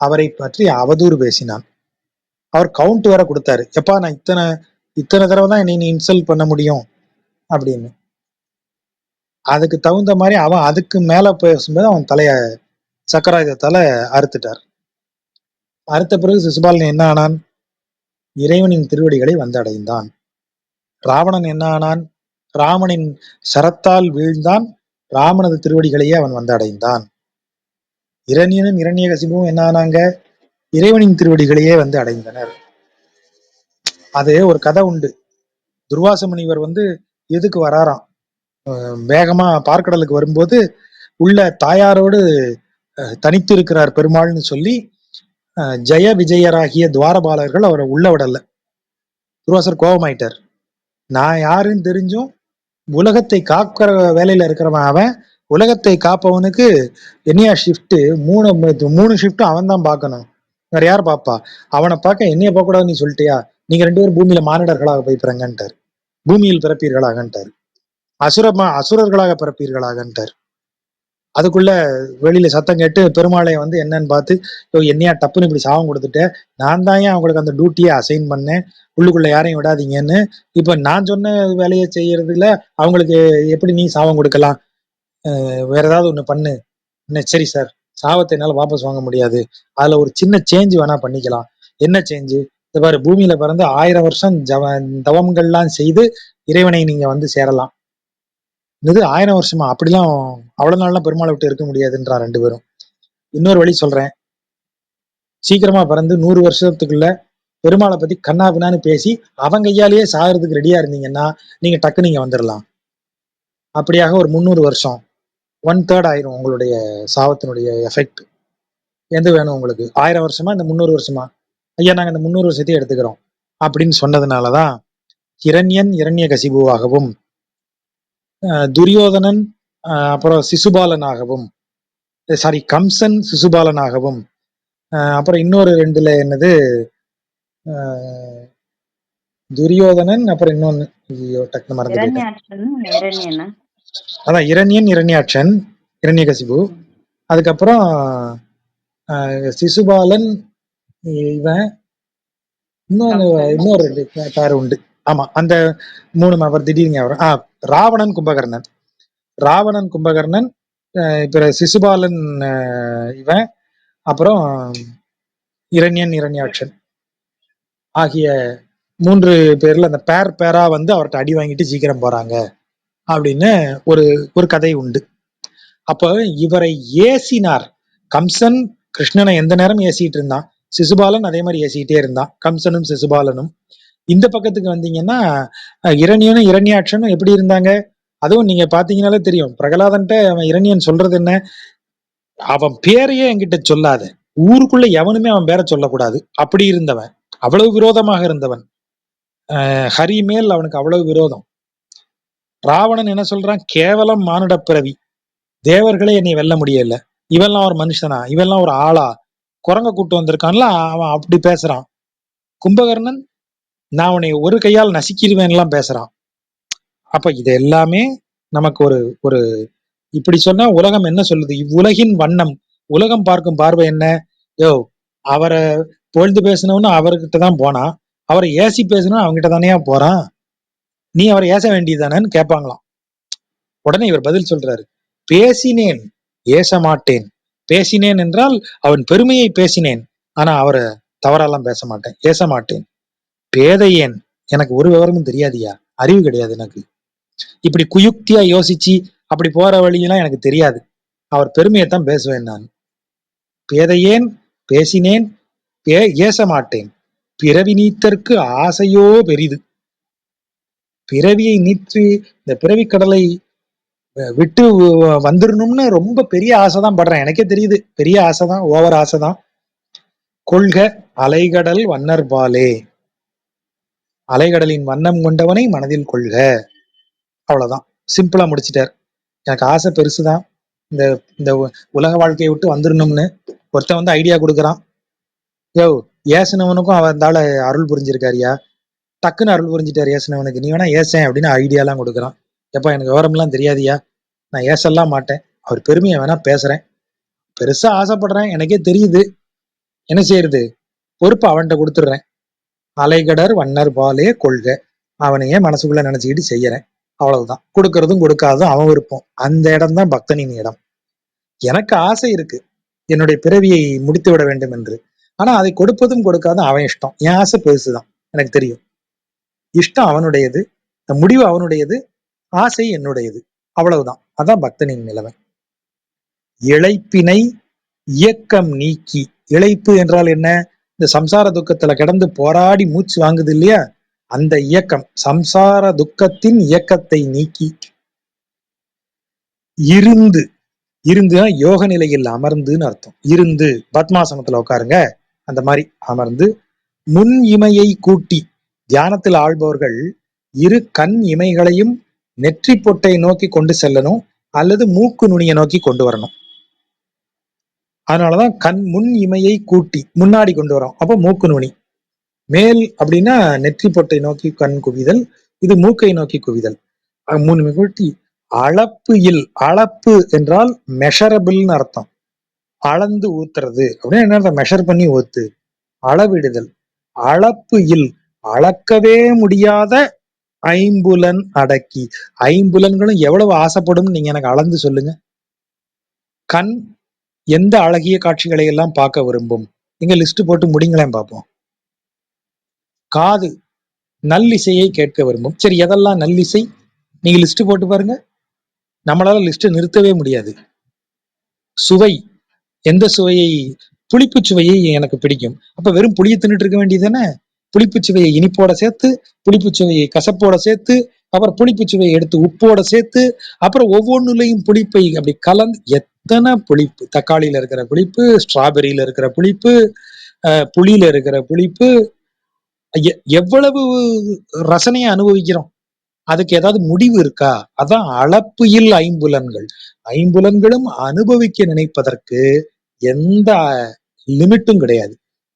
அவரை பற்றி அவதூறு பேசினான், அவர் கவுண்ட் வேற கொடுத்தாரு, எப்பா நான் இத்தனை தடவை தான் நீ இன்சல்ட் பண்ண முடியும் அப்படின்னு. அதுக்கு தகுந்த மாதிரி அவன் அதுக்கு மேல பேசும்போது அவன் தலைய சக்கராயுதத்தால அறுத்துட்டார். அறுத்த பிறகு சிசுபாலன் என்ன ஆனான், இறைவனின் திருவடிகளை வந்தடைந்தான். ராவணன் என்ன ஆனான், ராமனின் சரத்தால் வீழ்ந்தான், ராமனது திருவடிகளையே அவன் வந்தடைந்தான். இரணியனும் இரணியகசிபும் என்ன ஆனாங்க, இறைவனின் திருவடிகளையே வந்து அடைந்தனர். அது ஒரு கதை உண்டு, துர்வாச முனிவர் எதுக்கு வராராம், வேகமா பார்க்கடலுக்கு வரும்போது உள்ள தாயாரோடு தனித்து இருக்கிறார் பெருமாள்னு சொல்லி ஜெய விஜயராகிய துவாரபாலர்கள் அவரை உள்ள விடல. துர்வாசர் கோபமாயிட்டார், நான் யாருன்னு தெரிஞ்சும் உலகத்தை காக்கிற வேலையில இருக்கிறவன் அவன், உலகத்தை காப்பவனுக்கு என்னையா ஷிஃப்ட், மூணு ஷிஃப்டும் அவன் தான் பார்க்கணும், வேற யார் பாப்பா, அவனை பார்க்க என்னைய பார்க்க கூடாதுன்னு நீ சொல்லிட்டியா, நீங்க 2 பேரும் பூமியில மானிடர்களாக போய் பிறங்கன்ட்டார், பூமியில் பிறப்பீர்களாகன்ட்டார், அசுரர்களாக பிறப்பீர்களாகன்ட்டார். அதுக்குள்ள வெளியில சத்தம் கேட்டு பெருமாளை வந்து என்னன்னு பார்த்து, என்னையா டப்புன்னு இப்படி சாபம் கொடுத்துட்டேன், நான் தான் ஏன் அவங்களுக்கு அந்த டியூட்டியை அசைன் பண்ணேன், உள்ளுக்குள்ள யாரையும் விடாதீங்கன்னு. இப்ப நான் சொன்ன வேலையை செய்யறதுல அவங்களுக்கு எப்படி நீ சாபம் கொடுக்கலாம், வேற ஏதாவது ஒண்ணு பண்ணு. என்ன, சரி சார், சாபத்தை என்னால வாபஸ் வாங்க முடியாது, அதுல ஒரு சின்ன சேஞ்ச் வேணா பண்ணிக்கலாம். என்ன சேஞ்சு? இந்த பாரு, பூமியில பிறந்து 1000 வருஷம் தவங்கள்லாம் செய்து இறைவனை நீங்க வந்து சேரலாம். இது 1000 வருஷமா? அப்படிலாம் அவ்வளவு நாள்லாம் பெருமாளை விட்டு இருக்க முடியாதுன்றா 2 பேரும். இன்னொரு வழி சொல்றேன், சீக்கிரமா பிறந்து 100 வருஷத்துக்குள்ள பெருமாளை பத்தி கண்ணா பின்னான்னு பேசி அவங்க கையாலேயே சாகிறதுக்கு ரெடியா இருந்தீங்கன்னா நீங்க டக்கு நீங்க வந்துடலாம். அப்படியாக ஒரு 300 வருஷம், 1/3 ஆயிரும் உங்களுடைய சாபத்தினுடைய எஃபெக்ட். எது வேணும் உங்களுக்கு, 1000 வருஷமா இந்த 300 வருஷமா? ஐயா, நாங்க இந்த 300 வருஷத்தையும் எடுத்துக்கிறோம் அப்படின்னு சொன்னதுனாலதான் இரண்யன் இரண்ய கசிபுவாகவும், துரியோதனன் அப்புறம் சிசுபாலனாகவும், சாரி கம்சன் சிசுபாலனாகவும், அப்புறம் இன்னொரு 2ல என்னது, துரியோதனன், அப்புறம் இன்னொன்னு டக்குனு மறந்து போயிட்டேன். அதான் இரண்யன் இரண்யாட்சன் இரண்யகசிபு, அதுக்கப்புறம் சிசுபாலன், இவன் இன்னொரு 2 பேர் உண்டு. ஆமா, அந்த 3 அவர் திடீர்னு வரும். ராவணன் கும்பகர்ணன், ராவணன் கும்பகர்ணன், இப்ப சிசுபாலன், இவன், அப்புறம் இரண்யன் இரண்யாட்சன் ஆகிய 3 பேர்ல அந்த பேரா வந்து அவர்கிட்ட அடி வாங்கிட்டு சீக்கிரம் போறாங்க அப்படின்னு ஒரு ஒரு கதை உண்டு. அப்ப இவரை ஏசினார் கம்சன். கிருஷ்ணனை எந்த நேரம் ஏசிட்டு இருந்தான், சிசுபாலன் அதே மாதிரி ஏசிட்டே இருந்தான், கம்சனும் சிசுபாலனும். இந்த பக்கத்துக்கு வந்தீங்கன்னா இரண்யனும் இரண்யாட்சனும் எப்படி இருந்தாங்க, அதுவும் நீங்க பாத்தீங்கன்னாலே தெரியும். பிரகலாதன்ட்ட அவன் இரண்யன் சொல்றது என்ன, அவன் பேரையே என்கிட்ட சொல்லாத, ஊருக்குள்ள எவனுமே அவன் பேரை சொல்லக்கூடாது, அப்படி இருந்தவன், அவ்வளவு விரோதமாக இருந்தவன். ஹரி மேல் அவனுக்கு அவ்வளவு விரோதம். ராவணன் என்ன சொல்றான், கேவலம் மானுட பிறவி, தேவர்களே என்னை வெல்ல முடியல, இவெல்லாம் ஒரு மனுஷனா, இவெல்லாம் ஒரு ஆளா, குரங்க கூட்டு வந்திருக்கான்ல, அவன் அப்படி பேசுறான். கும்பகர்ணன், நான் உன்னை ஒரு கையால் நசுக்கிடுவேன் எல்லாம் பேசுறான். அப்ப இது எல்லாமே நமக்கு ஒரு ஒரு இப்படி சொன்னா உலகம் என்ன சொல்லுது, இவ்வுலகின் வண்ணம், உலகம் பார்க்கும் பார்வை என்ன, யோ அவரை பொழுது பேசணும்னு அவர்கிட்ட தான் போனான், அவரை ஏசி பேசணும் அவங்ககிட்ட தானே போறான், நீ அவரை ஏச வேண்டியதானன்னு கேட்பாங்களாம். உடனே இவர் பதில் சொல்றாரு, பேசினேன் ஏச மாட்டேன், பேசினேன் என்றால் அவன் பெருமையை பேசினேன், ஆனா அவரை தவறாலாம் பேச மாட்டேன், ஏச மாட்டேன். பேதையேன், எனக்கு ஒரு விவரமும் தெரியாதியா, அறிவு கிடையாது எனக்கு, இப்படி குயுக்தியா யோசிச்சு அப்படி போற வழியெல்லாம் எனக்கு தெரியாது, அவர் பெருமையைத்தான் பேசுவேன் நான். பேதையேன் பேசினேன் ஏச மாட்டேன், பிறவி நீத்தற்கு ஆசையோ பெரிது. பிறவியை நீத்து இந்த பிறவி கடலை விட்டு வந்துடணும்னு ரொம்ப பெரிய ஆசைதான் படுறேன், எனக்கே தெரியுது, பெரிய ஆசைதான், ஓவர் ஆசைதான். கொள்க அலைகடல் வண்ணர்பாலே, அலைகடலின் வண்ணம் கொண்டவனை மனதில் கொள்க. அவ்வளவுதான், சிம்பிளா முடிச்சிட்டார். எனக்கு ஆசை பெருசுதான், இந்த இந்த உலக வாழ்க்கையை விட்டு வந்துடணும்னு. ஒருத்தன் வந்து ஐடியா கொடுக்குறான், யோ ஏசுனவனுக்கும் அவன் இருந்தால அருள் புரிஞ்சிருக்காரியா, டக்குன்னு அருள் புரிஞ்சிட்டாரு ஏசுனவனுக்கு, நீ வேணா ஏசேன் அப்படின்னு ஐடியாலாம் கொடுக்குறான். எப்ப எனக்கு விவரம்லாம் தெரியாதியா, நான் ஏசல்லாம் மாட்டேன், அவர் பெருமையை வேணா பேசுறேன், பெருசா ஆசைப்படுறேன், எனக்கே தெரியுது, என்ன செய்யறது, பொறுப்பு அவன்கிட்ட கொடுத்துடுறேன். அலைகடர் வண்ணர் பாலே கொள்க, அவனையே மனசுக்குள்ள நினைச்சுக்கிட்டு செய்யறேன், அவ்வளவுதான். கொடுக்கறதும் கொடுக்காததும் அவன் விருப்பம். அந்த இடம் தான் பக்தனின் இடம். எனக்கு ஆசை இருக்கு என்னுடைய பிறவியை முடித்து விட வேண்டும் என்று, ஆனா அதை கொடுப்பதும் கொடுக்காதும் அவன் இஷ்டம். என் ஆசை பெருசுதான், எனக்கு தெரியும். இஷ்டம் அவனுடையது, முடிவு அவனுடையது, ஆசை என்னுடையது, அவ்வளவுதான். அதான் பக்தனின் நிலைமை. இழைப்பினை இயக்கம் நீக்கி, இழைப்பு என்றால் என்ன, இந்த சம்சார துக்கத்துல கிடந்து போராடி மூச்சு வாங்குது இல்லையா, அந்த இயக்கம், சம்சார துக்கத்தின் இயக்கத்தை நீக்கி, இருந்து, இருந்துனா யோக நிலையில் அமர்ந்துன்னு அர்த்தம். இருந்து பத்மாசனத்துல உட்காருங்க, அந்த மாதிரி அமர்ந்து, முன் இமையை கூட்டி, தியானத்தில் ஆள்பவர்கள் இரு கண் இமைகளையும் நெற்றி பொட்டை நோக்கி கொண்டு செல்லணும், அல்லது மூக்கு நுனியை நோக்கி கொண்டு வரணும். அதனாலதான் முன் இமையை கூட்டி முன்னாடி கொண்டு வரோம், அப்போ மூக்கு நுனி. மேல் அப்படின்னா நெற்றி பொட்டை நோக்கி கண் குவிதல், இது மூக்கை நோக்கி குவிதல். 3 நிகழ்த்தி. அளப்பு இல், அளப்பு என்றால் மெஷரபிள்னு அர்த்தம். அளந்து ஊத்துறது அப்படின்னா என்ன, மெஷர் பண்ணி ஊத்து. அளவிடுதல். அளப்பு இல், அளக்கவே முடியாத ஐம்புலன் அடக்கி. ஐம்புலன்களும் எவ்வளவு ஆசைப்படும் நீங்க எனக்கு அளந்து சொல்லுங்க. கண் எந்த அழகிய காட்சிகளை எல்லாம் பார்க்க விரும்பும், நீங்க லிஸ்ட் போட்டு முடிங்களேன் பார்ப்போம். காது நல்லிசையை கேட்க விரும்பும். சரி, எதெல்லாம் நல்லிசை நீங்க லிஸ்ட் போட்டு பாருங்க, நம்மளால லிஸ்ட் நிறுத்தவே முடியாது. சுவை, எந்த சுவையை, புளிப்பு சுவையை எனக்கு பிடிக்கும். அப்ப வெறும் புளியை தின்னுட்டு இருக்க வேண்டியதுதானே. புளிப்பு சுவையை இனிப்போட சேர்த்து, புளிப்பு சுவையை கசப்போட சேர்த்து, அப்புறம் புளிப்பு சுவையை எடுத்து உப்போட சேர்த்து, அப்புறம் ஒவ்வொன்றுலையும் புளிப்பை அப்படி கலந்து, எத்தனை புளிப்பு, தக்காளியில இருக்கிற புளிப்பு, ஸ்ட்ராபெரியில இருக்கிற புளிப்பு, புளியில இருக்கிற புளிப்பு, எவ்வளவு ரசனையை அனுபவிக்கிறோம். அதுக்கு ஏதாவது முடிவு இருக்கா? அதான் அளப்பியில் ஐம்புலன்கள். ஐம்புலன்களும் அனுபவிக்க நினைப்பதற்கு எந்த லிமிட்டும் கிடையாது,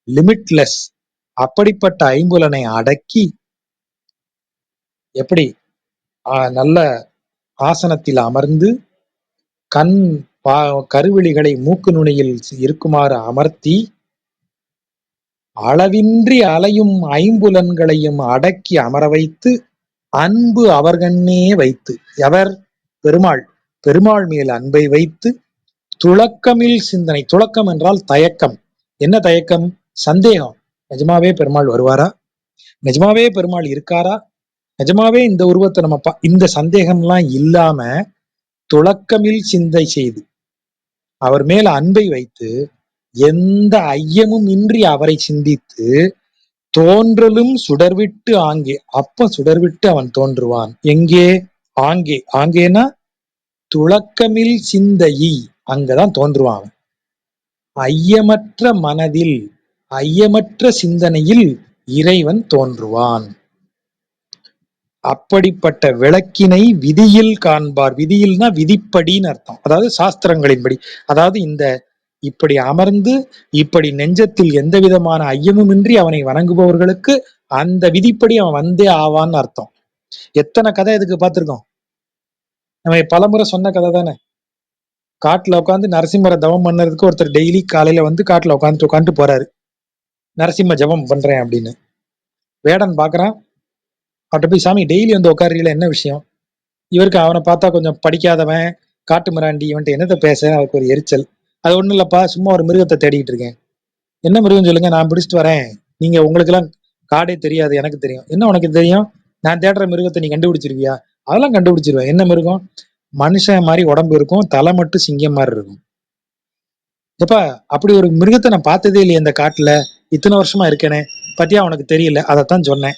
லிமிட்லெஸ். அப்படிப்பட்ட ஐம்புலனை அடக்கி எப்படி நல்ல ஆசனத்தில் அமர்ந்து கண் கருவிழிகளை மூக்கு நுனியில் இருக்குமாறு அமர்த்தி அளவின்றி அலையும் ஐம்புலன்களையும் அடக்கி அமர வைத்து அன்பு அவர்கண்ணே வைத்து, எவர்? பெருமாள். பெருமாள் மேல் அன்பை வைத்து துளக்கமில் சிந்தனை. துளக்கம் என்றால் தயக்கம். என்ன தயக்கம்? சந்தேகம். நிஜமாவே பெருமாள் வருவாரா? நிஜமாவே பெருமாள் இருக்காரா? நிஜமாவே இந்த உருவத்தை நம்ம இந்த சந்தேகம்லாம் இல்லாம துளக்கமில் சிந்தை செய்து அவர் மேல அன்பை வைத்து எந்த ஐயமும் இன்றி அவரை சிந்தித்து தோன்றலும் சுடர்விட்டு ஆங்கே. அப்ப சுடர்விட்டு அவன் தோன்றுவான். எங்கே? ஆங்கே. ஆங்கேனா துளக்கமில் சிந்தையி, அங்கதான் தோன்றுவான். ஐயமற்ற மனதில், ஐயமற்ற சிந்தனையில் இறைவன் தோன்றுவான். அப்படிப்பட்ட விளக்கினை விதியில் காண்பார். விதியில்னா விதிப்படின்னு அர்த்தம், அதாவது சாஸ்திரங்களின்படி. அதாவது இந்த இப்படி அமர்ந்து இப்படி நெஞ்சத்தில் எந்த விதமான ஐயமுமின்றி அவனை வணங்குபவர்களுக்கு அந்த விதிப்படி அவன் வந்தே ஆவான்னு அர்த்தம். எத்தனை கதை இதுக்கு பார்த்திருக்கோம். நம்ம பலமுறை சொன்ன கதை தானே. காட்டுல உட்காந்து நரசிம்மரை தவம் பண்ணறதுக்கு ஒருத்தர் டெய்லி காலையில வந்து காட்டுல உட்காந்துட்டு போறாரு, நரசிம்ம ஜபம் பண்றேன் அப்படின்னு. வேடன் பாக்குறான், அவட்ட போய், சாமி டெய்லி வந்து உட்காருறீங்களா, என்ன விஷயம்? இவருக்கு அவனை பார்த்தா கொஞ்சம் படிக்காதவன், காட்டு மிராண்டி, இவன்ட்டு என்னத்தை பேச அவருக்கு ஒரு எரிச்சல். அது ஒண்ணும் இல்லப்பா, சும்மா ஒரு மிருகத்தை தேடிட்டு இருக்கேன். என்ன மிருகம் சொல்லுங்க, நான் பிடிச்சிட்டு வரேன். நீங்க உங்களுக்கு எல்லாம் காடே தெரியாது, எனக்கு தெரியும். என்ன உனக்கு தெரியும்? நான் தேடுற மிருகத்தை நீ கண்டுபிடிச்சிருவியா? அதெல்லாம் கண்டுபிடிச்சிருவேன். என்ன மிருகம்? மனுஷன் மாதிரி உடம்பு இருக்கும், தலை மட்டும் சிங்கம் மாதிரி இருக்கும். எப்பா, அப்படி ஒரு மிருகத்தை நான் பார்த்ததே இல்லையே இந்த காட்டுல, இத்தனை வருஷமா இருக்கேனே. பத்தியா உனக்கு தெரியல, அதைத்தான் சொன்னேன்.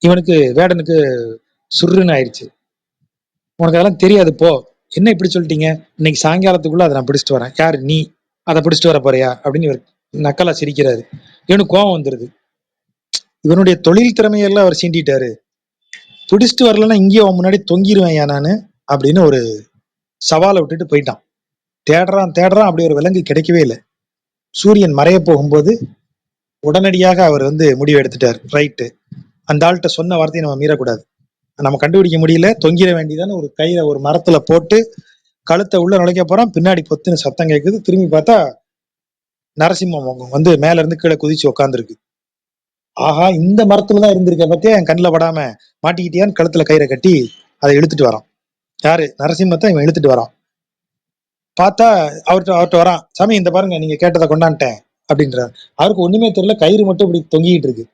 இவனுக்கு வேடனுக்கு சுருன்னு ஆயிடுச்சு. உனக்கு அதெல்லாம் தெரியாது போ. என்ன இப்படி சொல்லிட்டீங்க? இன்னைக்கு சாயங்காலத்துக்குள்ள அதை நான் பிடிச்சிட்டு வரேன். யாரு நீ? அதை பிடிச்சிட்டு வர போறியா அப்படின்னு இவர் நக்கலா சிரிக்கிறாரு. இவனுக்கு கோவம் வந்துருது. இவனுடைய தொழில் திறமையெல்லாம் அவர் சீண்டிட்டாரு. பிடிச்சிட்டு வரலன்னா இங்கேயே அவன் முன்னாடி தொங்கிருவேன் நானு அப்படின்னு ஒரு சவாலை விட்டுட்டு போயிட்டான். தேடுறான் தேடுறான், அப்படி ஒரு விலங்கு கிடைக்கவே இல்லை. சூரியன் மறைய போகும்போது உடனடியாக அவர் வந்து முடிவு எடுத்துட்டார். ரைட்டு, அந்த ஆள்கிட்ட சொன்ன வார்த்தையை நம்ம மீறக்கூடாது. நம்ம கண்டுபிடிக்க முடியல, தொங்கிட வேண்டியதான. ஒரு கையில ஒரு மரத்துல போட்டு கழுத்தை உள்ள நுழைக்க போறான். பின்னாடி பொத்துன்னு சத்தம் கேட்குது. திரும்பி பார்த்தா நரசிம்மம் வந்து மேல இருந்து கீழே குதிச்சு உட்காந்துருக்கு. ஆஹா, இந்த மரத்துலதான் இருந்திருக்க பத்தியா, என் கண்ணில் படாம மாட்டிக்கிட்டியான்னு கழுத்துல கயிறை கட்டி அதை இழுத்துட்டு வரான். யாரு? நரசிம்மத்தை இவன் இழுத்துட்டு வரான். பார்த்தா அவர்கிட்ட வரான். சாமி இந்த பாருங்க, நீங்க கேட்டதை கொண்டான்ட்டேன் அப்படின்றார். அவருக்கு ஒண்ணுமே தெரியல, கயிறு மட்டும் இப்படி தொங்கிட்டு இருக்கு.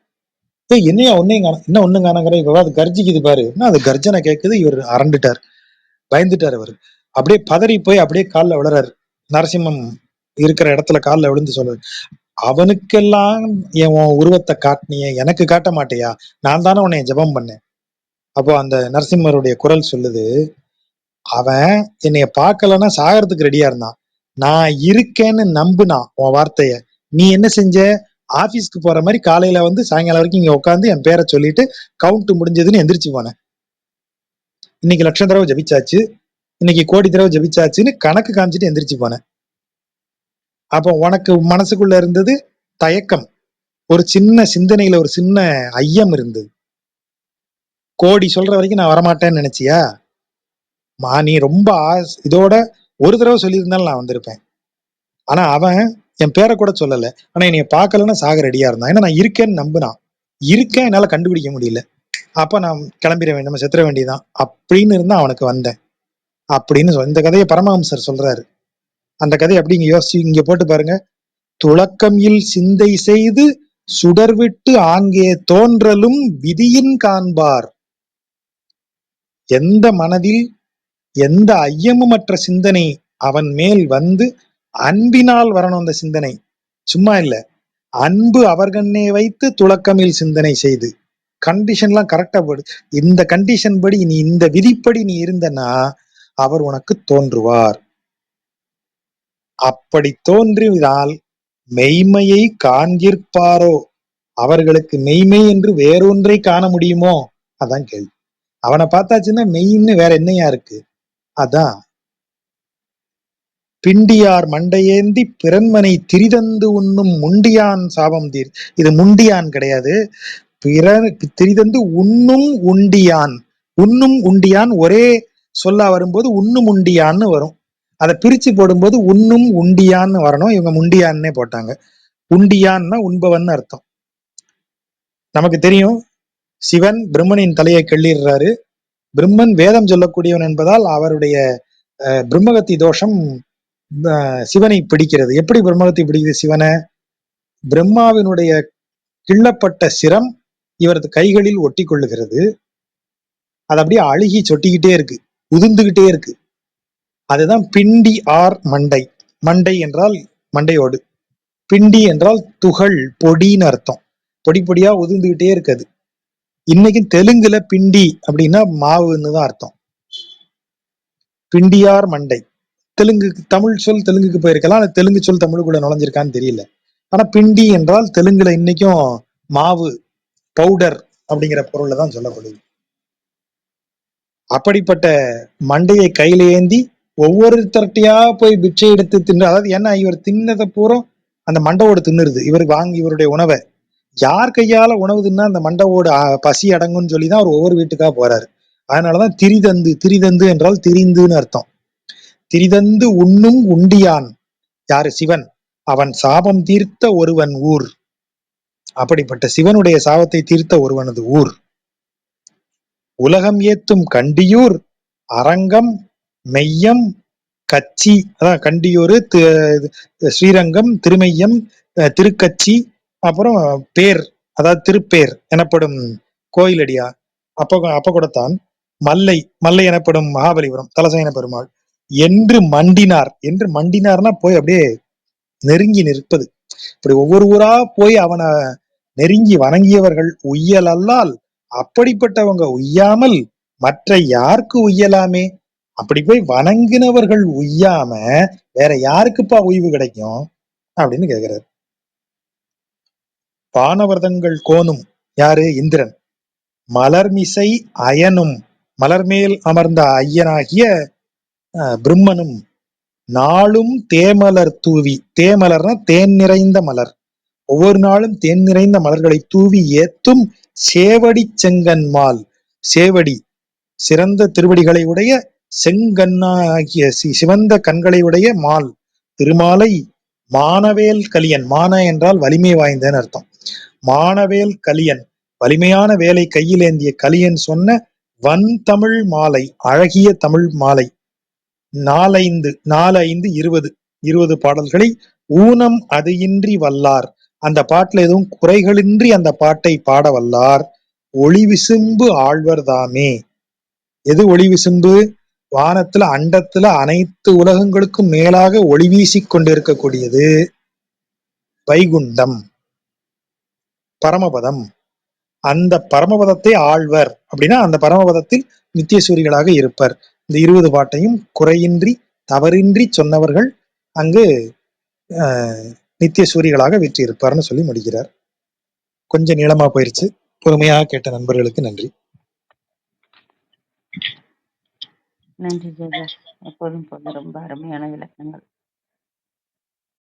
என்னையா ஒன்னையும் காணும், என்ன ஒண்ணும் காணங்கிற, இப்ப அது கர்ஜிக்குது பாரு. என்ன அது கர்ஜனை கேட்குது. இவர் அரண்டுட்டார், பயந்துட்டார். அவர் அப்படியே பதறி போய் அப்படியே காலில் விழுறாரு. நரசிம்மம் இருக்கிற இடத்துல காலில் விழுந்து சொல்றாரு, அவனுக்கெல்லாம் என் உருவத்தை காட்டினிய, எனக்கு காட்ட மாட்டேயா? நான் தானே உன்னை ஜெபம் பண்ணேன். அப்போ அந்த நரசிம்மருடைய குரல் சொல்லுது, அவன் என்னைய பார்க்கலன்னா சாகறதுக்கு ரெடியா இருந்தான். நான் இருக்கேன்னு நம்புனான் உன் வார்த்தைய. நீ என்ன செஞ்ச? ஆபீஸ்க்கு போற மாதிரி காலையில வந்து சாயங்காலம் வரைக்கும் இங்க உட்காந்து என் பேரை சொல்லிட்டு கவுண்ட் முடிஞ்சதுன்னு எந்திரிச்சு போனேன். இன்னைக்கு லட்சம் தடவை ஜபிச்சாச்சு, இன்னைக்கு கோடி தடவை ஜபிச்சாச்சுன்னு கணக்கு காமிச்சிட்டு எந்திரிச்சு போனேன். அப்போ உனக்கு மனசுக்குள்ள இருந்தது தயக்கம். ஒரு சின்ன சிந்தனையில ஒரு சின்ன ஐயம் இருந்தது. கோடி சொல்ற வரைக்கும் நான் வரமாட்டேன்னு நினைச்சியா? நீ ரொம்ப இதோட ஒரு தடவை சொல்லியிருந்தாலும் நான் வந்திருப்பேன். ஆனா அவன் என் பேரை கூட சொல்லல. ஆனா என்னைய பார்க்கலன்னா சாக ரெடியா இருந்தான். ஏன்னா நான் இருக்கேன்னு நம்புனான். இருக்கேன், என்னால கண்டுபிடிக்க முடியல. அப்ப நான் கிளம்பிட வேண்டும், நம்ம செத்துற வேண்டியதான் அப்படின்னு இருந்தா அவனுக்கு வந்தேன் அப்படின்னு இந்த கதையை பரமஹம்சர் சொல்றாரு. அந்த கதையை அப்படி இங்க யோசிச்சு இங்க போட்டு பாருங்க. துளக்கமில் சிந்தை செய்து சுடர்விட்டு ஆங்கே தோன்றலும் விதியின் காண்பார். எந்த மனதில் எந்த ஐயமுமற்ற சிந்தனை அவன் மேல் வந்து அன்பினால் வரணும். அந்த சிந்தனை சும்மா இல்ல, அன்பு அவர்கண்ணே வைத்து துளக்கமில் சிந்தனை செய்து. கண்டிஷன்லாம் கரெக்டா போடு. இந்த கண்டிஷன் படி நீ, இந்த விதிப்படி நீ இருந்தனா அவர் உனக்கு தோன்றுவார். அப்படி தோன்றினால் மெய்மையை காண்கிற்பாரோ, அவர்களுக்கு மெய்மை என்று வேறொன்றை காண முடியுமோ? அதான் கேள்வி. அவனை பார்த்தாச்சுன்னா மெய்ன்னு வேற என்னையா இருக்கு? அதான் பிண்டியார் மண்டையேந்தி பிறன்மனை திரிதந்து உண்ணும் முண்டியான் சாபம் தீர். இது முண்டியான் கிடையாது, திரிதந்து உண்ணும் உண்டியான். உண்ணும் உண்டியான் ஒரே சொல்லா வரும்போது உண்ணும் உண்டியான்னு வரும். அதை பிரிச்சு போடும்போது உண்ணும் உண்டியான்னு வரணும். இவங்க முண்டியான்னே போட்டாங்க. உண்டியான்னா உண்பவன் அர்த்தம். நமக்கு தெரியும், சிவன் பிரம்மனின் தலையை கிள்ளிடுறாரு. பிரம்மன் வேதம் சொல்லக்கூடியவன் என்பதால் அவருடைய பிரம்மகத்தி தோஷம் சிவனை பிடிக்கிறது. எப்படி பிரம்மகத்தி பிடிக்குது சிவனை? பிரம்மாவினுடைய கிள்ளப்பட்ட சிரம் இவரது கைகளில் ஒட்டி கொள்ளுகிறது. அது அப்படியே அழுகி சொட்டிக்கிட்டே இருக்கு, உதிர்ந்துகிட்டே இருக்கு. அதுதான் பிண்டி ஆர் மண்டை. மண்டை என்றால் மண்டையோடு, பிண்டி என்றால் துகள், பொடின்னு அர்த்தம். பொடி பொடியா உதிர்ந்துகிட்டே இருக்குது. இன்னைக்கு தெலுங்குல பிண்டி அப்படின்னா மாவுன்னு தான் அர்த்தம். பிண்டியார் மண்டை தெலுங்கு, தமிழ் சொல் தெலுங்குக்கு போயிருக்கலாம், ஆனா தெலுங்கு சொல் தமிழுக்குள்ள நுழைஞ்சிருக்கான்னு தெரியல. ஆனா பிண்டி என்றால் தெலுங்குல இன்னைக்கும் மாவு, பவுடர் அப்படிங்கிற பொருள்ல தான் சொல்லப்படுது. அப்படிப்பட்ட மண்டையை கையில ஏந்தி ஒவ்வொருத்தர்ட்டையா போய் பிச்சை எடுத்து தின்னு, அதாவது ஏன்னா இவர் தின்னதை பூரா அந்த மண்டவோடு தின்னுருது. இவருக்கு வாங்கி இவருடைய உணவை யார் கையால உணவு தின்னா அந்த மண்டவோடு பசி அடங்கும்னு சொல்லிதான் அவர் ஒவ்வொரு வீட்டுக்கா போறாரு. அதனாலதான் திரிதந்து, திரிதந்து என்றால் திரிந்துன்னு அர்த்தம். திரிதந்து உண்ணும் உண்டியான் யாரு? சிவன். அவன் சாபம் தீர்த்த ஒருவன் ஊர். அப்படிப்பட்ட சிவனுடைய சாபத்தை தீர்த்த ஒருவனது ஊர். உலகம் ஏத்தும் கண்டியூர் அரங்கம் மெய்யம் கச்சி. அதான் கண்டியூர், ஸ்ரீரங்கம், திருமெய்யம், திருக்கச்சி, அப்புறம் பேர், அதாவது திருப்பேர் எனப்படும் கோயிலடியா அப்ப கூடத்தான் மல்லை, மல்லை எனப்படும் மகாபலிபுரம் தலசேன பெருமாள் என்று மண்டினார். என்று மண்டினார்னா போய் அப்படியே நெருங்கி நிற்பது. இப்படி ஒவ்வொரு ஊரா போய் அவனை நெருங்கி வணங்கியவர்கள் உய்யல் அல்லால், அப்படிப்பட்டவங்க உய்யாமல் மற்ற யாருக்கு உய்யலாமே? அப்படி போய் வணங்கினவர்கள் உய்யாம வேற யாருக்குப்பா உய்வு கிடைக்கும் அப்படின்னு கேக்குறாரு. பானவர்தங்கள் கோணும் யாரு? இந்திரன். மலர்மிசை அயனும், மலர்மேல் அமர்ந்த ஐயனாகிய பிரம்மனும் நாளும் தேமலர் தூவி. தேமலர்னா தேன் நிறைந்த மலர். ஒவ்வொரு நாளும் தேன் நிறைந்த மலர்களை தூவி ஏத்தும் சேவடி செங்கன்மால். சேவடி சிறந்த திருவடிகளை உடைய, செங்கண்ணாகிய சிவந்த கண்களை உடைய மால் திருமாலை மானவேல் கலியன். மான என்றால் வலிமை வாய்ந்தன்னு அர்த்தம். மானவேல் கலியன், வலிமையான வேலை கையில் ஏந்திய கலியன் சொன்ன வன் தமிழ் மாலை, அழகிய தமிழ் மாலை. 4 5 20 பாடல்களை ஊனம் அது இன்றி வல்லார். அந்த பாட்டுல எதுவும் குறைகளின்றி அந்த பாட்டை பாட வல்லார். ஒளி விசும்பு ஆழ்வர் தாமே. எது ஒளி விசும்பு? வானத்துல அண்டத்துல அனைத்து உலகங்களுக்கும் மேலாக ஒளி வீசிக் கொண்டிருக்கக்கூடியது வைகுண்டம், பரமபதம். அந்த பரமபதத்தை ஆழ்வர் அப்படின்னா அந்த பரமபதத்தில் நித்திய சூரிகளாக இருப்பர். இந்த 20 பாட்டையும் குறையின்றி தவறின்றி சொன்னவர்கள் அங்கு நித்திய சூரிகளாக வீற்றி இருப்பார்னு சொல்லி முடிக்கிறார். கொஞ்சம் நீளமா போயிருச்சு. பொறுமையாக கேட்ட நண்பர்களுக்கு நன்றி. நன்றி ஜெகா. எப்போதும் போல ரொம்ப அருமையான விளக்கங்கள்.